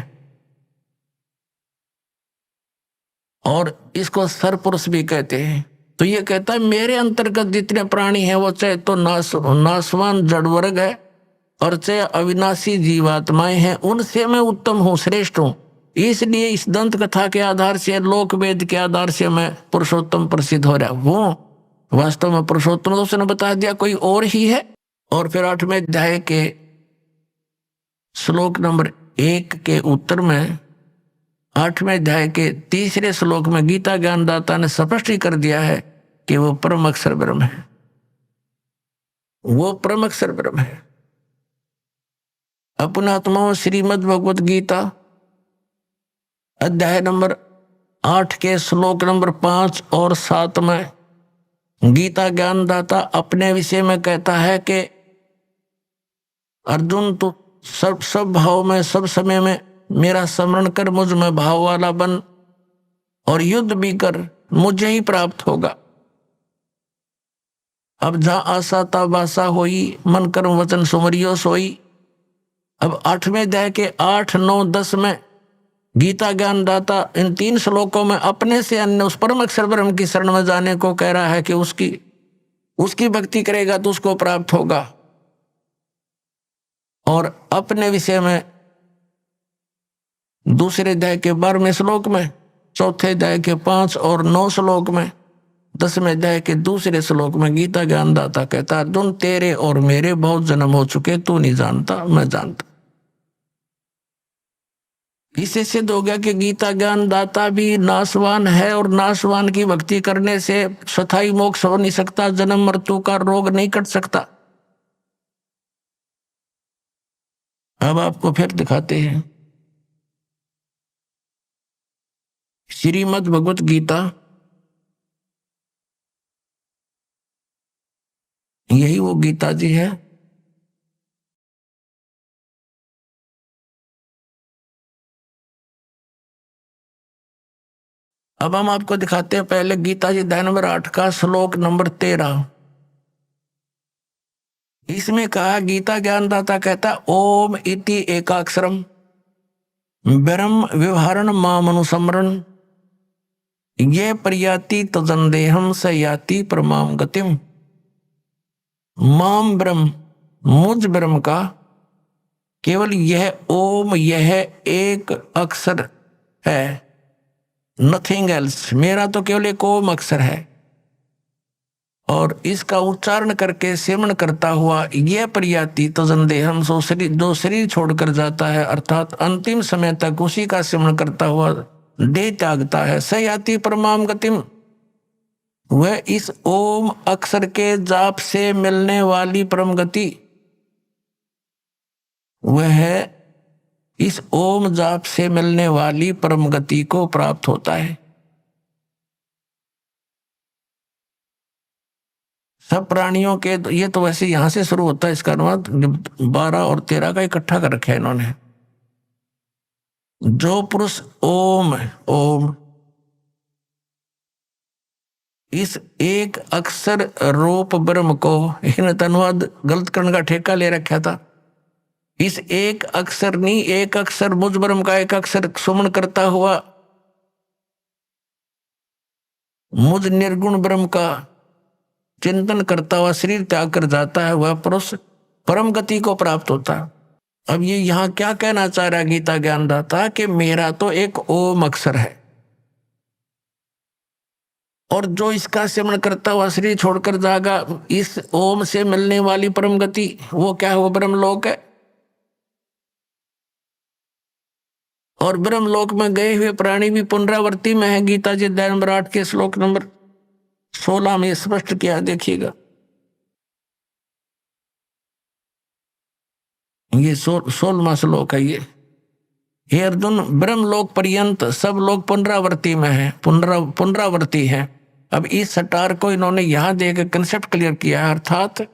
और इसको सरपुरुष भी कहते हैं। तो ये कहता है मेरे अंतर्गत जितने प्राणी हैं वो चाहे तो नाशवान जड़ वर्ग है और चाहे अविनाशी जीवात्माएं हैं, उनसे मैं उत्तम हूँ, श्रेष्ठ हूँ। इसलिए इस दंत कथा के आधार से, लोक वेद के आधार से मैं पुरुषोत्तम प्रसिद्ध हो रहा हूँ। वास्तव में पुरुषोत्तम तो उसने बता दिया कोई और ही है। और फिर 8वें अध्याय के श्लोक नंबर 1 के उत्तर में, 8वें अध्याय के 3रे श्लोक में गीता ज्ञानदाता ने स्पष्ट ही कर दिया है कि वो परम अक्षर ब्रह्म है। वो परम अक्षर ब्रह्म है। अपने आत्माओं श्रीमद् भगवत गीता अध्याय नंबर 8 के श्लोक नंबर 5 और 7 में गीता ज्ञानदाता अपने विषय में कहता है कि अर्जुन तो सब भाव में सब समय में मेरा स्मरण कर, मुझ में भाव वाला बन और युद्ध भी कर, मुझे ही प्राप्त होगा। अब जहां आशा तब आशा होई, मन कर्म वचन सुमरियो सोई। अब 8वें अध्याय के 8, 9, 10 में गीता ज्ञानदाता इन 3 श्लोकों में अपने से अन्य उस परम अक्षर ब्रह्म की शरण में जाने को कह रहा है कि उसकी भक्ति करेगा तो उसको प्राप्त होगा। और अपने विषय में दूसरे अध्याय के 12वें श्लोक में, चौथे अध्याय के 5 और 9 श्लोक में, 10वें अध्याय के दूसरे श्लोक में गीता ज्ञानदाता कहता अर्जुन तेरे और मेरे बहुत जन्म हो चुके, तू नहीं जानता, मैं जानता। इससे सिद्ध हो गया कि गीता ज्ञानदाता भी नाशवान है और नाशवान की भक्ति करने से स्थायी मोक्ष हो नहीं सकता, जन्म मृत्यु का रोग नहीं कट सकता। अब आपको फिर दिखाते हैं श्रीमद् भगवत गीता, यही वो गीता जी है। अब हम आपको दिखाते हैं पहले गीता जी अध्याय नंबर 8 का श्लोक नंबर 13। इसमें कहा, गीता ज्ञानदाता कहता ओम इति एकाक्षरम ब्रह्म व्यवहारण माम अनुसमरण ये प्रयाति तजंदेहम स याति परमाम गतिम। माम ब्रह्म, मुझ ब्रह्म का केवल यह ओम, यह एक अक्षर है, नथिंग एल्स। मेरा तो केवल एक ओम अक्षर है और इसका उच्चारण करके सेवन करता हुआ यह प्रयाति तजंदेहम, जो शरीर छोड़कर जाता है अर्थात अंतिम समय तक उसी का सेवन करता हुआ देह त्यागता है, स याति परमाम गतिम, वह इस ओम अक्षर के जाप से मिलने वाली परम गति, वह है इस ओम जाप से मिलने वाली परम गति को प्राप्त होता है। सब प्राणियों के, ये तो वैसे यहां से शुरू होता है इसका अनुवाद, 12 और 13 का इकट्ठा कर रखा है इन्होंने। जो पुरुष ओम ओम इस एक अक्षर रूप ब्रह्म को, इन्हें अनुवाद गलत करने का ठेका ले रखा था। इस एक अक्षर नहीं, एक अक्षर मुझ ब्रह्म का एक अक्षर सुमन करता हुआ मुझ निर्गुण ब्रह्म का चिंतन करता हुआ शरीर त्याग कर जाता है, वह पुरुष परम गति को प्राप्त होता है। अब ये यहाँ क्या कहना चाह रहा है गीता ज्ञानदाता कि मेरा तो एक ओम अक्षर है और जो इसका सेवन करता हुआ शरीर छोड़कर जाएगा, इस ओम से मिलने वाली परम गति वो क्या है, वो ब्रह्मलोक है। और ब्रह्मलोक में गए हुए प्राणी भी पुनरावृत्ति में है। गीता जी अध्याय नंबर 8 के श्लोक नंबर 16 में स्पष्ट किया, देखिएगा। ये 16वां श्लोक है ये। हे अर्जुन, ब्रह्मलोक पर्यंत सब लोग पुनरावृत्ति में है, पुनरावृत्ति है। अब इस सटार को इन्होंने यहां देकर कंसेप्ट क्लियर किया है, अर्थात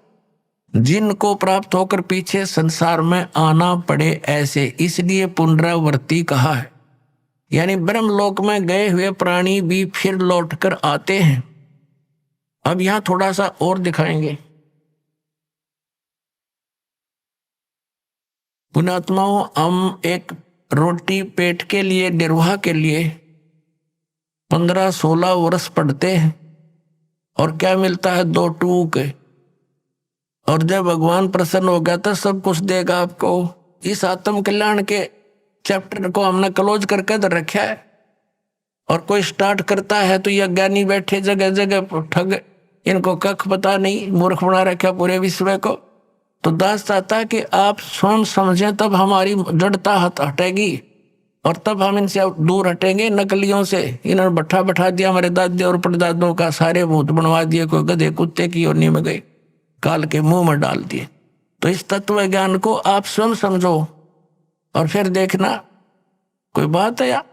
जिनको प्राप्त होकर पीछे संसार में आना पड़े ऐसे, इसलिए पुनरावृत्ति कहा है। यानी ब्रह्मलोक में गए हुए प्राणी भी फिर लौटकर आते हैं। अब यहां थोड़ा सा और दिखाएंगे। पुण्यात्माओं, हम एक रोटी पेट के लिए, निर्वाह के लिए 15-16 वर्ष पढ़ते हैं और क्या मिलता है, 2 टूक। और जब भगवान प्रसन्न हो गया तो सब कुछ देगा आपको। इस आत्म कल्याण के चैप्टर को हमने क्लोज करके तो रखा है, और कोई स्टार्ट करता है तो ये ज्ञानी बैठे जगह जगह ठग, इनको कख पता नहीं, मूर्ख बना रखा पूरे विश्व को। तो दास चाहता है कि आप स्वयं समझें, तब हमारी जड़ता हटेगी और तब हम इनसे दूर हटेंगे, नकलियों से। इन्होंने बैठा दिया हमारे दादे और परदादों का, सारे भूत बनवा दिए, कोई गधे कुत्ते की योनि में गए, काल के मुंह में डाल दिए। तो इस तत्व ज्ञान को आप स्वयं समझो। और फिर देखना कोई बात है यार,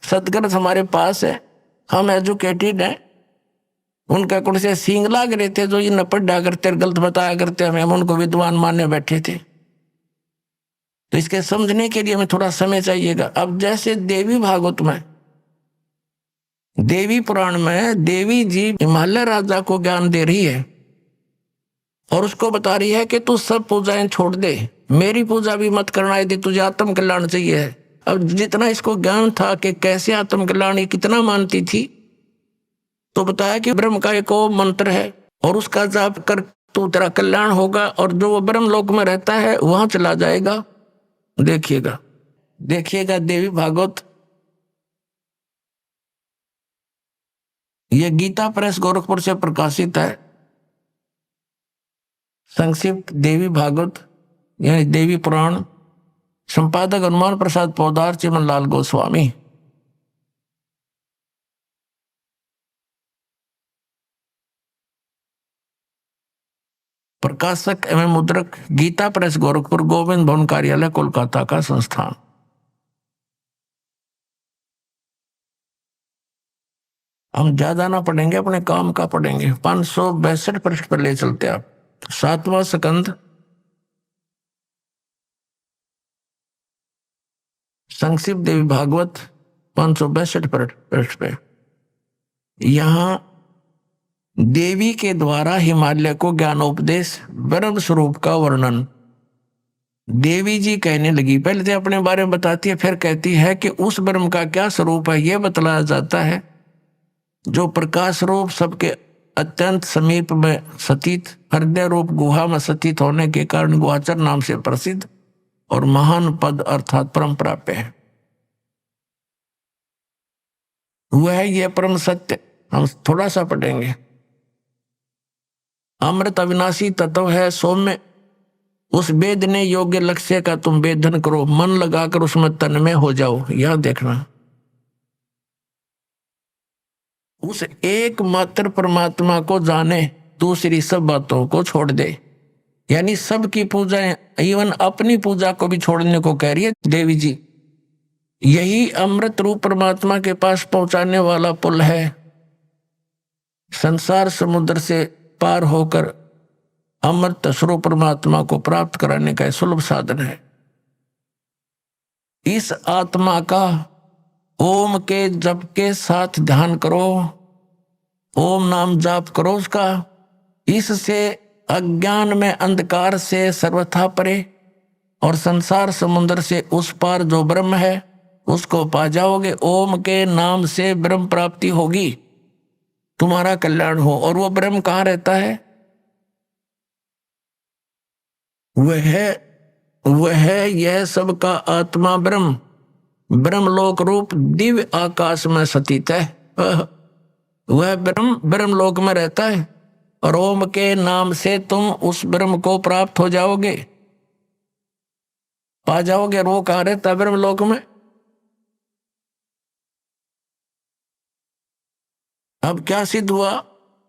सदगत हमारे पास है, हम एजुकेटेड हैं, उनका कुछ से सींग लाग रहे थे जो ये न पढ़ा करते गलत बताया करते, हम उनको विद्वान मानने बैठे थे। तो इसके समझने के लिए हमें थोड़ा समय चाहिएगा। अब जैसे देवी भागवत में, देवी पुराण में देवी जी हिमालय राजा को ज्ञान दे रही है और उसको बता रही है कि तू सब पूजाएं छोड़ दे, मेरी पूजा भी मत करना यदि तुझे आत्म कल्याण चाहिए है। अब जितना इसको ज्ञान था कि कैसे आत्म कल्याण ये कितना मानती थी, तो बताया कि ब्रह्म का एक और मंत्र है और उसका जाप कर तो तेरा कल्याण होगा और जो वो ब्रह्म लोक में रहता है वहां चला जाएगा। देखिएगा देखिएगा देवी भागवत, ये गीता प्रेस गोरखपुर से प्रकाशित है। संक्षिप्त देवी भागवत यानी देवी पुराण, संपादक हनुमान प्रसाद पौदार, चिमन लाल गोस्वामी। प्रकाशक एवं मुद्रक गीता प्रेस गोरखपुर, गोविंद भवन कार्यालय कोलकाता का संस्थान। हम ज्यादा ना पढ़ेंगे, अपने काम का पढ़ेंगे। 562 पृष्ठ पर ले चलते आप। 7वां स्कंद, संक्षिप्त देवी भागवत, 562 पृष्ठ पे यहां देवी के द्वारा हिमालय को ज्ञानोपदेश, ब्रह्म स्वरूप का वर्णन। देवी जी कहने लगी, पहले तो अपने बारे में बताती है, फिर कहती है कि उस ब्रह्म का क्या स्वरूप है यह बतलाया जाता है जो प्रकाश रूप सबके अत्यंत समीप में सतीत, हृदय रूप गुहा में सतीत होने के कारण गुहाचर नाम से प्रसिद्ध और महान पद अर्थात परम प्राप्य है। वह है यह परम सत्य। हम थोड़ा सा पढ़ेंगे। अमृत अविनाशी तत्व है सौम्य, उस वेदने योग्य लक्ष्य का तुम वेदन करो, मन लगाकर उसमें तन्मय हो जाओ। यह देखना, उस एकमात्र परमात्मा को जाने, दूसरी सब बातों को छोड़ दे। यानी सबकी पूजा, इवन अपनी पूजा को भी छोड़ने को कह रही है देवी जी। यही अमृत रूप परमात्मा के पास पहुंचाने वाला पुल है। संसार समुद्र से पार होकर अमृत स्वरूप परमात्मा को प्राप्त कराने का सुलभ साधन है। इस आत्मा का ओम के जप के साथ ध्यान करो, ओम नाम जाप करो उसका। इससे अज्ञान में अंधकार से सर्वथा परे और संसार समुद्र से उस पार जो ब्रह्म है उसको पा जाओगे। ओम के नाम से ब्रह्म प्राप्ति होगी, तुम्हारा कल्याण हो। और वो ब्रह्म कहाँ रहता है? वह यह सबका आत्मा ब्रह्म, ब्रह्मलोक रूप दिव्य आकाश में स्थित है। वह ब्रह्म लोक में रहता है और ओम के नाम से तुम उस ब्रह्म को प्राप्त हो जाओगे, पा जाओगे। और वो कहाँ रहता है? ब्रह्म लोक में। अब क्या सिद्ध हुआ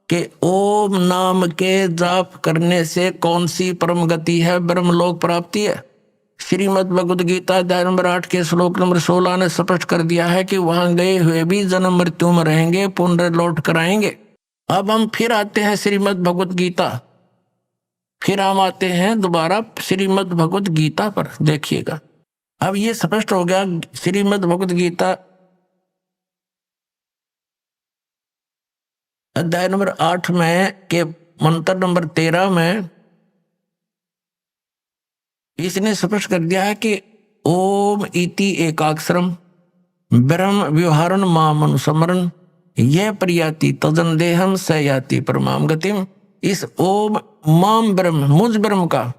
कि ओम नाम के जाप करने से कौन सी परम गति है? ब्रह्मलोक प्राप्ति है। श्रीमद् भगवद गीता अध्याय नंबर 8 के श्लोक नंबर 16 ने स्पष्ट कर दिया है कि वहां गए हुए भी जन्म मृत्यु में रहेंगे, पुनः लौट कर आएंगे। अब हम फिर आते हैं श्रीमद् भगवद गीता, फिर हम आते हैं दोबारा श्रीमद् भगवद गीता पर। देखिएगा, अब ये स्पष्ट हो गया। श्रीमद् भगवद गीता अध्याय नंबर 8 में के मंत्र नंबर 13 में इसने स्पष्ट कर दिया है कि ओम इति एकाक्षरम ब्रह्म व्यवहारन माम अनुस्मरण यह प्रयाति तजन देहम स याति परमाम गतिम। इस ओम माम ब्रह्म, मुझ ब्रह्म का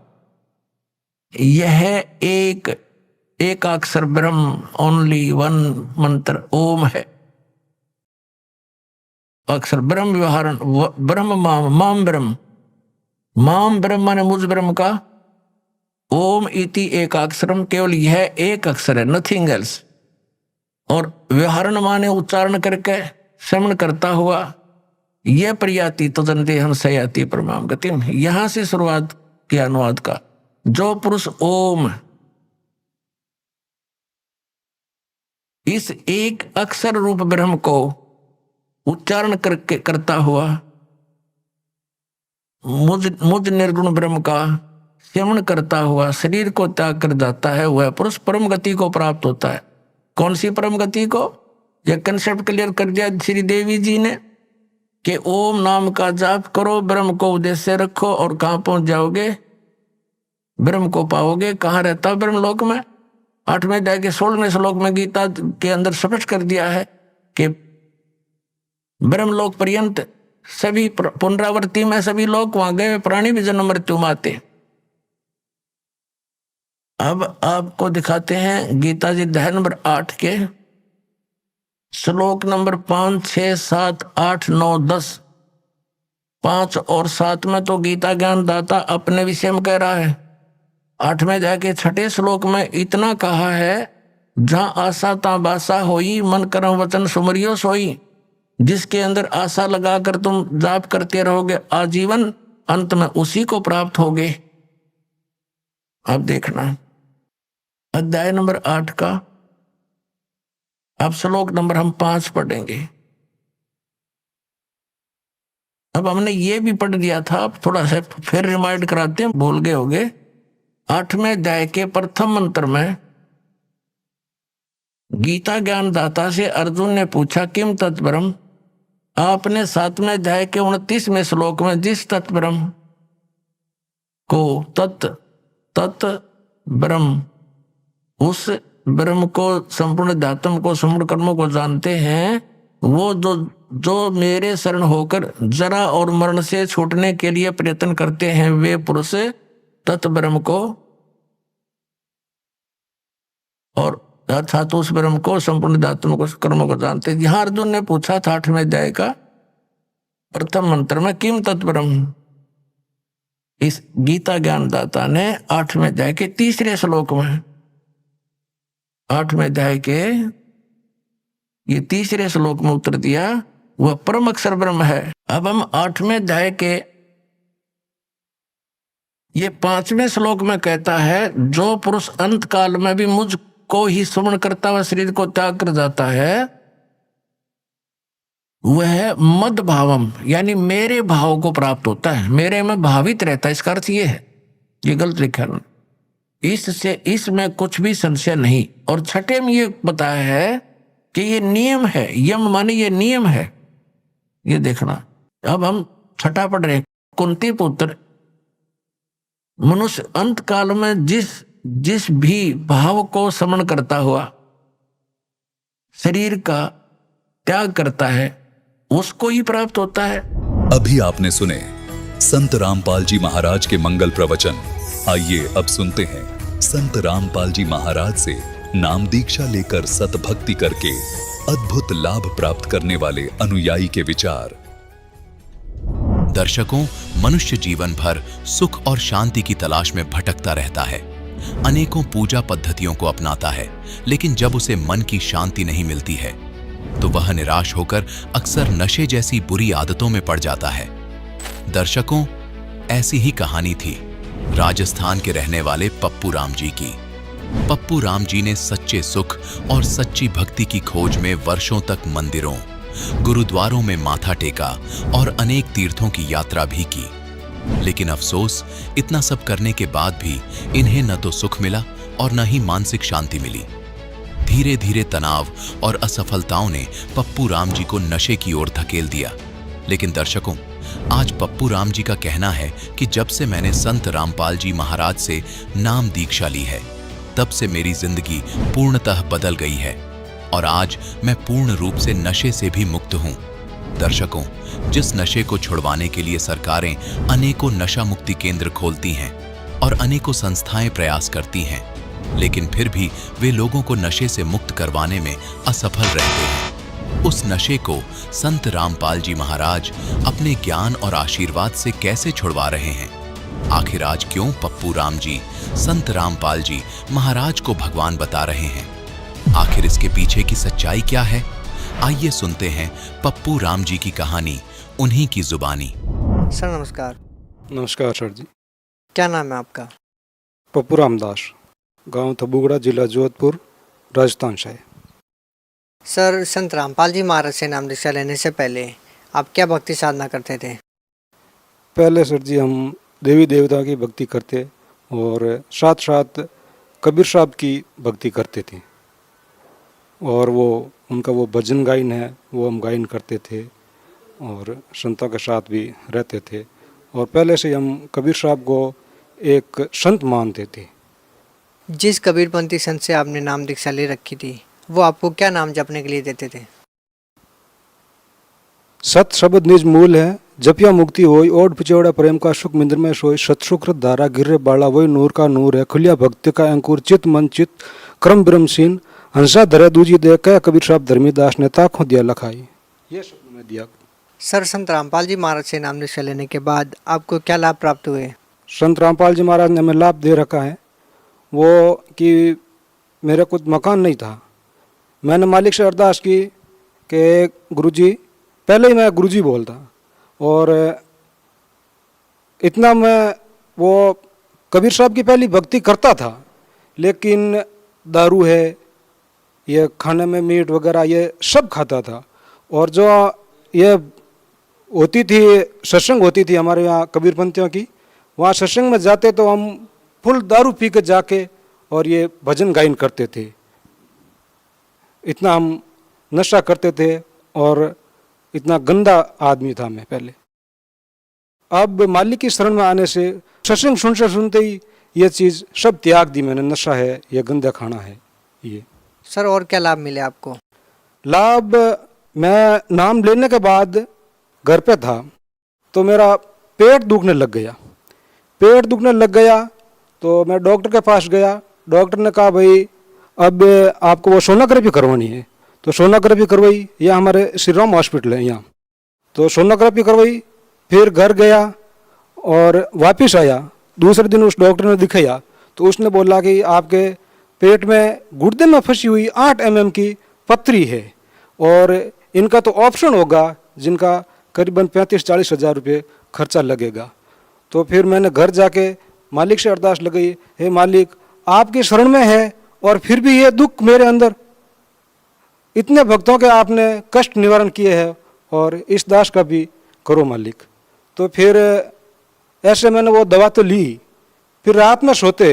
यह एक अक्षर ब्रह्म, ओनली वन मंत्र ओम है। अक्षर ब्रह्म व्यवहारन, ब्रह्म माम ब्रह्म, माम ब्रह्म माने मुझ ब्रह्म का। ओम इति एक अक्षरम, केवल यह एक अक्षर है, नथिंग एल्स। और व्यवहारण माने उच्चारण करके श्रवण करता हुआ, यह प्रयाति तजनते हम सयाति परमाम गतिम। यहां से शुरुआत किया अनुवाद का। जो पुरुष ओम इस एक अक्षर रूप ब्रह्म को उच्चारण करके करता हुआ मुझ निर्गुण ब्रह्म का सेवन करता हुआ शरीर को त्याग कर जाता है, वह पुरुष परम गति को प्राप्त होता है। कौन सी परम गति को? यह कंसेप्ट क्लियर कर दिया श्री देवी जी ने कि ओम नाम का जाप करो, ब्रह्म को उद्देश्य रखो और कहाँ पहुंच जाओगे? ब्रह्म को पाओगे। कहाँ रहता है? ब्रह्म लोक में। 8वें अध्याय के 16वें श्लोक में गीता के अंदर स्पष्ट कर दिया है कि ब्रह्मलोक पर्यंत सभी पुनरावृत्ति में सभी लोग वहां गए, प्राणी भी जन्म मृत्यु माते। अब आपको दिखाते हैं गीता जी अध्याय नंबर 8 के श्लोक नंबर 5, 6, 7, 8, 9, 10। 5 और 7 में तो गीता ज्ञान दाता अपने विषय में कह रहा है। 8वें अध्याय के 6ठे श्लोक में इतना कहा है, जहां आशा ता बासा होई, मन कर्म वचन सुमरियो सोई। जिसके अंदर आशा लगाकर तुम जाप करते रहोगे आजीवन, अंत में उसी को प्राप्त होगे। अब देखना अध्याय नंबर 8 का अब श्लोक नंबर हम 5 पढ़ेंगे। अब हमने ये भी पढ़ दिया था, अब थोड़ा सा फिर रिमाइंड कराते हैं, भूल गए होगे। 8वें अध्याय के प्रथम मंत्र में गीता ज्ञान दाता से अर्जुन ने पूछा किम तत्ब्रह्म। आपने 7वें अध्याय के 29वें श्लोक में जिस तत्ब्रह्म को तत् ब्रह्म, उस ब्रह्म को संपूर्ण धातम को संपूर्ण कर्मों को जानते हैं, वो जो मेरे शरण होकर जरा और मरण से छूटने के लिए प्रयत्न करते हैं, वे पुरुष तत्ब्रह्म को और अर्थात उस ब्रह्म को संपूर्ण धातुओं को कर्मों को जानते हैं। यहां अर्जुन ने पूछा था 8वें अध्याय का प्रथम मंत्र में किम तत्ब्रह्म। इस गीता ज्ञान दाता ने 8वें अध्याय के 3रे श्लोक में, 8वें अध्याय के ये 3रे श्लोक में उत्तर दिया, वह परम अक्षर ब्रह्म है। अब हम 8वें अध्याय के ये 5वें श्लोक में कहता है, जो पुरुष अंत काल में भी मुझ को ही स्मरण करता हुआ शरीर को त्याग कर जाता है, वह मद भावम यानी मेरे भाव को प्राप्त होता है, मेरे में भावित रहता है। इसका अर्थ ये है, ये गलत लिखा है इससे, इसमें कुछ भी संशय नहीं। और 6ठे में ये बताया है कि ये नियम है, यम माने ये नियम है, ये देखना। अब हम 6ठा पढ़ रहे हैं। कुंती पुत्र मनुष्य अंत काल में जिस भी भाव को स्मरण करता हुआ शरीर का त्याग करता है, उसको ही प्राप्त होता है। अभी आपने सुने संत रामपाल जी महाराज के मंगल प्रवचन। आइए अब सुनते हैं संत रामपाल जी महाराज से नाम दीक्षा लेकर सतभक्ति करके अद्भुत लाभ प्राप्त करने वाले अनुयायी के विचार। दर्शकों, मनुष्य जीवन भर सुख और शांति की तलाश में भटकता रहता है, अनेकों पूजा पद्धतियों को अपनाता है, लेकिन जब उसे मन की शांति नहीं मिलती है तो वह निराश होकर अक्सर नशे जैसी बुरी आदतों में पड़ जाता है। दर्शकों, ऐसी ही कहानी थी राजस्थान के रहने वाले पप्पू राम जी की। पप्पू राम जी ने सच्चे सुख और सच्ची भक्ति की खोज में वर्षों तक मंदिरों, गुरुद्वारों में माथा टेका और अनेक तीर्थों की यात्रा भी की। लेकिन अफसोस, इतना सब करने के बाद भी इन्हें न तो सुख मिला और न ही मानसिक शांति मिली। धीरे धीरे तनाव और असफलताओं ने पप्पू राम जी को नशे की ओर धकेल दिया। लेकिन दर्शकों, आज पप्पू राम जी का कहना है कि जब से मैंने संत रामपाल जी महाराज से नाम दीक्षा ली है, तब से मेरी जिंदगी पूर्णतः बदल गई है और आज मैं पूर्ण रूप से नशे से भी मुक्त हूं। दर्शकों, जिस नशे को छुड़वाने के लिए सरकारें अनेकों नशा मुक्ति केंद्र खोलती हैं और अनेकों संस्थाएं प्रयास करती हैं, लेकिन फिर भी वे लोगों को नशे से मुक्त करवाने में असफल रहते हैं। उस नशे को संत रामपाल जी महाराज अपने ज्ञान और आशीर्वाद से कैसे छुड़वा रहे हैं? आखिर आज क्यों पप्पू राम जी संत रामपाल जी महाराज को भगवान बता रहे हैं? आखिर इसके पीछे की सच्चाई क्या है? आइए सुनते हैं पप्पू राम जी की कहानी, उन्हीं की जुबानी। सर नमस्कार। नमस्कार सर जी। क्या नाम है आपका? पप्पू रामदास, गांव थबुगड़ा, जिला जोधपुर, राजस्थान से। सर, संत रामपाल जी महाराज से नाम दीक्षा लेने से पहले आप क्या भक्ति साधना करते थे? पहले सर जी हम देवी देवता की भक्ति करते और साथ साथ कबीर साहब की भक्ति करते थे, और वो उनका वो भजन गायन है वो हम गायन करते थे और संतों के साथ भी रहते थे। और पहले से हम कबीर साहब को एक संत मानते थे। जिस कबीरपंथी संत से आपने नाम दीक्षा ले रखी थी, वो आपको क्या नाम जपने के लिए देते थे? सत शब्द निज मूल है, जपिया मुक्ति होई, ओढ़ पिछोड़ा प्रेम का सुख मिंद्र में सोई, सतसुकृत धारा गिरे बाला वही नूर का नूर है, खुलिया भक्ति का अंकुर चित मन चित क्रम ब्रह्मसीन, हंसा धरे दूजी दे कह कबीर साहब धर्मीदास ने ताखों दिया लखाई। ये शब्द में दिया। सर, संत रामपाल जी महाराज से नाम दीक्षा लेने के बाद आपको क्या लाभ प्राप्त हुए? संत रामपाल जी महाराज ने हमें लाभ दे रखा है, वो कि मेरे कुछ मकान नहीं था, मैंने मालिक से अरदास की कि गुरुजी, पहले ही मैं गुरुजी बोलता और इतना मैं वो कबीर साहब की पहली भक्ति करता था, लेकिन दारू है, ये खाने में मीट वगैरह ये सब खाता था। और जो ये होती थी सत्संग होती थी हमारे यहाँ कबीरपंथियों की, वहाँ सत्संग में जाते तो हम फुल दारू पी के जाके और ये भजन गायन करते थे। इतना हम नशा करते थे और इतना गंदा आदमी था मैं पहले। अब मालिक की शरण में आने से सत्संग सुनते ही ये चीज़ सब त्याग दी मैंने, नशा है, ये गंदा खाना है ये। सर, और क्या लाभ मिले आपको? लाभ, मैं नाम लेने के बाद घर पे था तो मेरा पेट दुखने लग गया तो मैं डॉक्टर के पास गया। डॉक्टर ने कहा भाई अब आपको वो सोनोग्राफी करवानी है, तो सोनोग्राफी करवाई, यह हमारे श्री राम हॉस्पिटल है यहाँ, तो सोनोग्राफी करवाई। फिर घर गया और वापस आया, दूसरे दिन उस डॉक्टर ने दिखाया तो उसने बोला कि आपके पेट में गुर्दे में फंसी हुई 8 mm की पथरी है और इनका तो ऑप्शन होगा जिनका करीबन 35-40 हज़ार रुपये खर्चा लगेगा। तो फिर मैंने घर जाके मालिक से अरदास लगाई, हे मालिक, आपकी शरण में है और फिर भी ये दुख मेरे अंदर, इतने भक्तों के आपने कष्ट निवारण किए हैं और इस दास का भी करो मालिक। तो फिर ऐसे मैंने वो दवा तो ली। फिर रात में सोते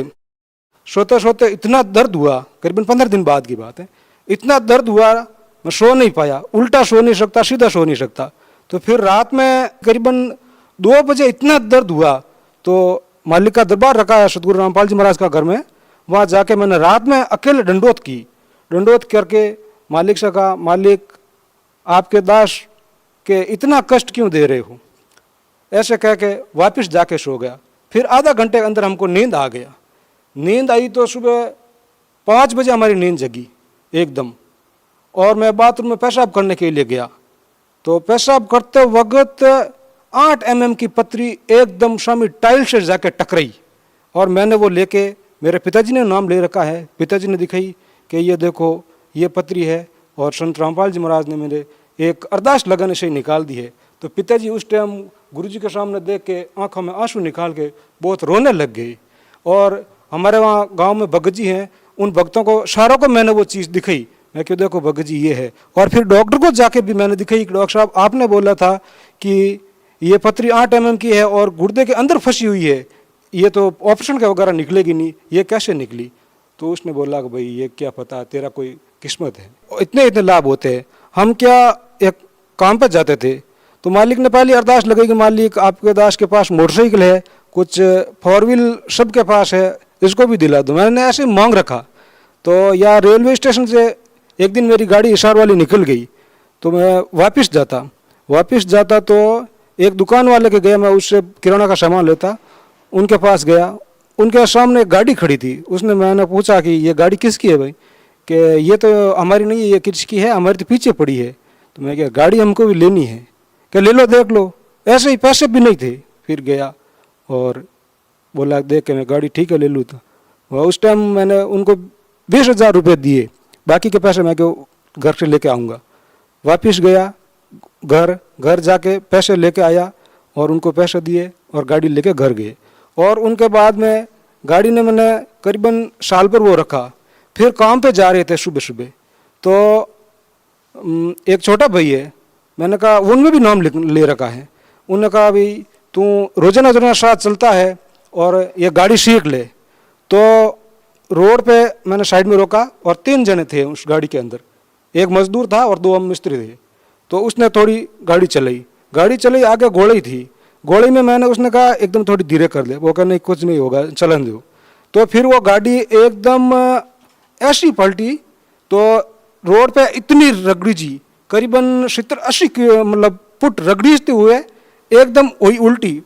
इतना दर्द हुआ, करीबन 15 दिन बाद की बात है, इतना दर्द हुआ मैं सो नहीं पाया, उल्टा सो नहीं सकता, सीधा सो नहीं सकता। तो फिर रात में करीबन 2 बजे इतना दर्द हुआ तो मालिक का दरबार रखा है सतगुरु रामपाल जी महाराज का घर में, वहाँ जाके मैंने रात में अकेले दंडोत करके मालिक से कहा, मालिक आपके दास के इतना कष्ट क्यों दे रहे हो, ऐसे कह के वापस जाके सो गया। फिर आधा घंटे के अंदर हमको नींद आ गया। नींद आई तो सुबह 5 बजे हमारी नींद जगी एकदम, और मैं बाथरूम में पेशाब करने के लिए गया तो पेशाब करते वक्त 8 mm की पथरी एकदम सामने टाइल से जाके टकराई और मैंने वो लेके, मेरे पिताजी ने नाम ले रखा है, पिताजी ने दिखाई कि ये देखो ये पथरी है और संत रामपाल जी महाराज ने मेरे एक अरदास लगाने से ही निकाल दी है। तो पिताजी उस टाइम गुरुजी के सामने देख के आंखों में आंसू निकाल के बहुत रोने लग गए। और हमारे वहाँ गांव में भगत जी हैं, उन भक्तों को सारों को मैंने वो चीज़ दिखाई, मैं क्यों देखो भगत जी ये है। और फिर डॉक्टर को जाके भी मैंने दिखाई कि डॉक्टर साहब आपने बोला था कि ये पथरी 8 mm की है और गुर्दे के अंदर फंसी हुई है, ये तो ऑपरेशन के वगैरह निकलेगी नहीं, ये कैसे निकली। तो उसने बोला कि भाई ये क्या पता, तेरा कोई किस्मत है। इतने लाभ होते हैं। हम क्या एक काम पर जाते थे तो मालिक ने पहली अरदास लगाई कि मालिक आपके दास के पास मोटरसाइकिल है, कुछ 4 व्हील सबके पास है, इसको भी दिला दो। मैंने ऐसे मांग रखा। तो या रेलवे स्टेशन से एक दिन मेरी गाड़ी हिसार वाली निकल गई तो मैं वापस जाता तो एक दुकान वाले के गया, मैं उससे किराना का सामान लेता, उनके पास गया, उनके सामने गाड़ी खड़ी थी। उसने मैंने पूछा कि ये गाड़ी किसकी है भाई, कि ये तो हमारी नहीं है, ये किसकी है, हमारी तो पीछे पड़ी है। तो मैं क्या गाड़ी हमको भी लेनी है, क्या ले लो देख लो। ऐसे ही पैसे भी नहीं थे। फिर गया और बोला देख के मैं गाड़ी ठीक है ले लूँ। तो उस टाइम मैंने उनको 20,000 रुपये दिए, बाकी के पैसे मैं क्यों घर से लेके आऊँगा। वापस गया घर जाके पैसे लेके आया और उनको पैसे दिए और गाड़ी लेके घर गए। और उनके बाद में गाड़ी ने मैंने करीबन साल भर वो रखा। फिर काम पे जा रहे थे सुबह तो एक छोटा भाई है, मैंने कहा उनमें भी नाम ले रखा है। उन्होंने कहा भाई तू रोजाना रोजाना साथ चलता है और ये गाड़ी सीख ले। तो रोड पे मैंने साइड में रोका और 3 जने थे उस गाड़ी के अंदर, एक मजदूर था और 2 मिस्त्री थे। तो उसने थोड़ी गाड़ी चलाई, आगे घोड़ी थी, घोड़ी में मैंने उसने कहा एकदम थोड़ी धीरे कर ले, वो कहा नहीं कुछ नहीं होगा चलन दो। तो फिर वो गाड़ी एकदम ऐसी पलटी तो रोड पे इतनी रगड़ी जी, करीबन 70-80 मतलब फुट रगड़ीते हुए एकदम वही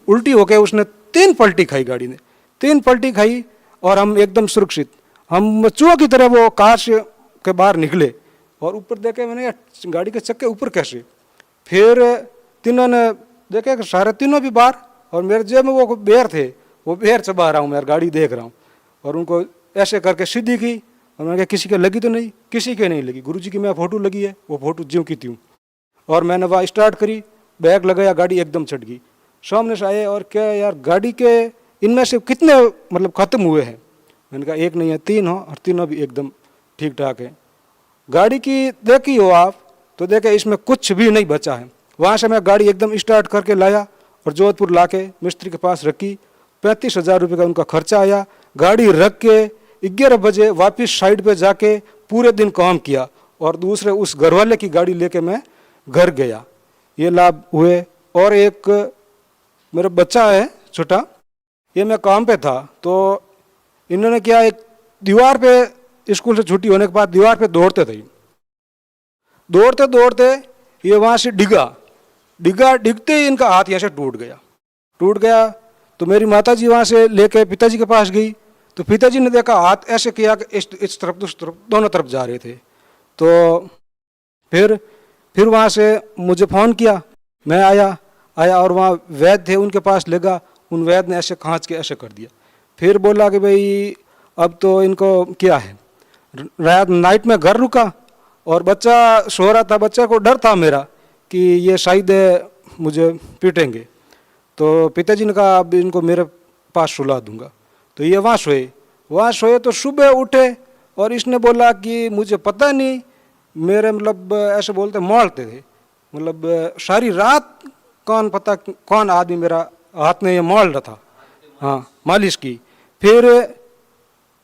उल्टी होके उसने 3 पलटी खाई, गाड़ी ने 3 पलटी खाई और हम एकदम सुरक्षित, हम चूहों की तरह वो कांच के बाहर निकले और ऊपर देखे मैंने यार गाड़ी के चक्के ऊपर कैसे। फिर तीनों ने देखे सारे तीनों भी बाहर और मेरे जेब में वो बेर थे, वो बेर चबा रहा हूँ मैं, गाड़ी देख रहा हूँ और उनको ऐसे करके सीधी की और मैंने कहा किसी के लगी तो नहीं, किसी के नहीं लगी, गुरुजी की मैं फोटो लगी है, वो फोटो ज्यों की त्यों। और मैंने वहाँ स्टार्ट करी, बैग लगाया, गाड़ी एकदम चढ़ गई। सामने से आए और क्या यार गाड़ी के इनमें से कितने मतलब ख़त्म हुए हैं, मैंने कहा एक नहीं है 3 हो और तीनों भी एकदम ठीक ठाक है। गाड़ी की देखी हो आप तो देखे इसमें कुछ भी नहीं बचा है। वहाँ से मैं गाड़ी एकदम स्टार्ट करके लाया और जोधपुर लाके मिस्त्री के पास रखी, 35,000 रुपये का उनका खर्चा आया। गाड़ी रख के 11 बजे वापस साइड पे जाके पूरे दिन काम किया और दूसरे उस घरवाले की गाड़ी लेके मैं घर गया, ये लाभ हुए। और एक मेरा बच्चा है छोटा, ये मैं काम पे था तो इन्होंने क्या एक दीवार पे स्कूल से छुट्टी होने के बाद दीवार पे दौड़ते थे, दौड़ते ये वहाँ से डिगते ही इनका हाथ यहाँ से टूट गया। तो मेरी माताजी वहाँ से लेके पिताजी के पास गई तो पिताजी ने देखा हाथ ऐसे किया कि इस तरफ उस तरफ दोनों तरफ जा रहे थे। तो फिर वहाँ से मुझे फ़ोन किया, मैं आया और वहाँ वैद्य थे उनके पास ले गया, उन वैद्य ने ऐसे खाँच के ऐसे कर दिया। फिर बोला कि भाई अब तो इनको क्या है। रात नाइट में घर रुका और बच्चा सो रहा था, बच्चे को डर था मेरा कि ये शायद मुझे पीटेंगे। तो पिताजी ने कहा अब इनको मेरे पास सुला दूंगा। तो ये वहाँ सोए तो सुबह उठे और इसने बोला कि मुझे पता नहीं, मेरे मतलब ऐसे बोलते मारते थे, मतलब सारी रात कौन आदमी मेरा हाथ में ये माल रहा था, हाँ मालिश की। फिर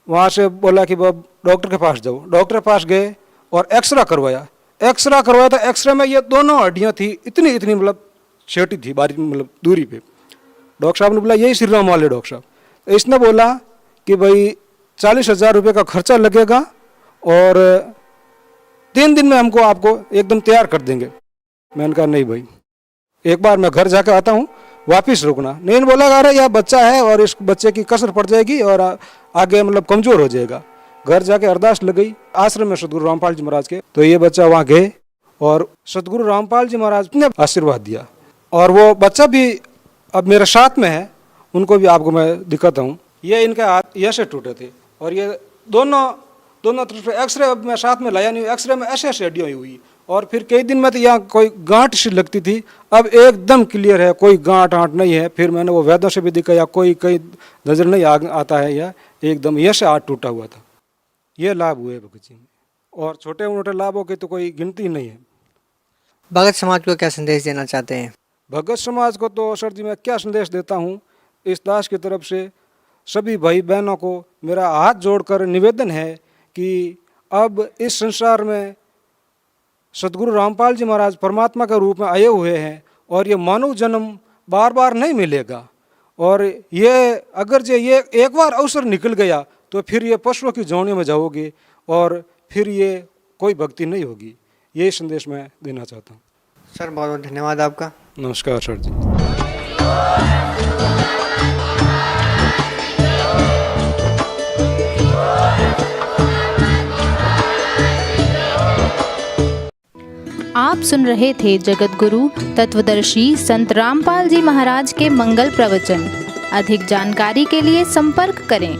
वहाँ से बोला कि अब डॉक्टर के पास जाओ, डॉक्टर के पास गए और एक्सरा करवाया तो एक्सरे में ये दोनों हड्डियाँ थी इतनी मतलब छोटी थी, बारी मतलब दूरी पे। डॉक्टर साहब ने बोला यही श्री राम वाले डॉक्टर साहब। तो इसने बोला कि भाई 40,000 रुपये का खर्चा लगेगा और 3 दिन में हमको आपको एकदम तैयार कर देंगे। मैंने कहा नहीं भाई, एक बार मैं घर जाकर आता हूँ, वापिस रुकना नहीं। बोला अरे यह बच्चा है और इस बच्चे की कसर पड़ जाएगी और आगे मतलब कमज़ोर हो जाएगा। घर जाके अरदास लग गई आश्रम में सतगुरु रामपाल जी महाराज के। तो ये बच्चा वहाँ गए और सतगुरु रामपाल जी महाराज ने आशीर्वाद दिया और वो बच्चा भी अब मेरे साथ में है, उनको भी आपको मैं दिखाता हूँ। ये इनके हाथ ऐसे टूटे थे और ये दोनों तरफ से एक्सरे अब मैं साथ में लाया नहीं, एक्सरे में ऐसे हड्डियाँ हुई और फिर कई दिन में तो यहाँ कोई गांठ सी लगती थी, अब एकदम क्लियर है, कोई गांठ नहीं है। फिर मैंने वो वैद्यों से भी दिखाया, कोई कहीं नजर नहीं आता है, यह एकदम ये से हाथ टूटा हुआ था। ये लाभ हुए भगत जी में और छोटे मोटे लाभों की तो कोई गिनती नहीं है। भगत समाज को क्या संदेश देना चाहते हैं? भगत समाज को तो सर जी मैं क्या संदेश देता हूँ, इस दास की तरफ से सभी भाई बहनों को मेरा हाथ जोड़कर निवेदन है कि अब इस संसार में सतगुरु रामपाल जी महाराज परमात्मा के रूप में आए हुए हैं और ये मानव जन्म बार बार नहीं मिलेगा और ये अगर ये एक बार अवसर निकल गया तो फिर ये पशुओं की जोनियों में जाओगे और फिर ये कोई भक्ति नहीं होगी। यही संदेश मैं देना चाहता हूँ। सर बहुत बहुत धन्यवाद आपका। नमस्कार सर जी। आप सुन रहे थे जगत गुरु तत्वदर्शी संत रामपाल जी महाराज के मंगल प्रवचन। अधिक जानकारी के लिए संपर्क करें।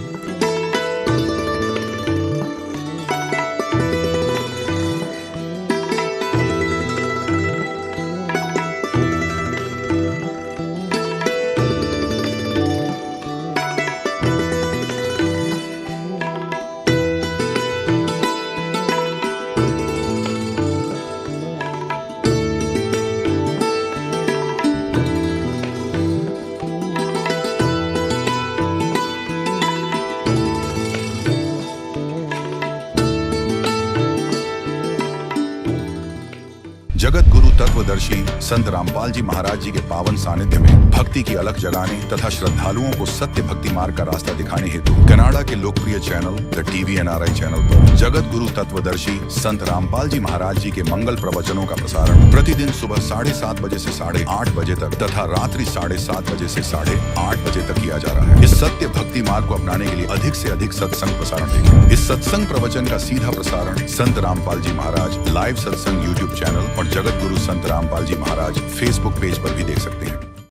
जगत गुरु तत्वदर्शी संत रामपाल जी महाराज जी के पावन सानिध्य में भक्ति की अलख जगाने तथा श्रद्धालुओं को सत्य भक्ति मार्ग का रास्ता दिखाने हेतु कनाडा के लोकप्रिय channel the TV NRI channel पर जगत गुरु तत्वदर्शी संत रामपाल जी महाराज जी के मंगल प्रवचनों का प्रसारण प्रतिदिन सुबह 7:30 बजे से 8:30 बजे तक तथा रात्रि 7:30 बजे से 8:30 बजे तक किया जा रहा है। इस सत्य भक्ति मार्ग को अपनाने के लिए अधिक से अधिक सत्संग प्रसारण देखें। इस सत्संग प्रवचन का सीधा प्रसारण संत रामपाल जी महाराज लाइव सत्संग YouTube चैनल और जगत गुरु संत रामपाल जी महाराज फेसबुक पेज पर भी देख सकते हैं।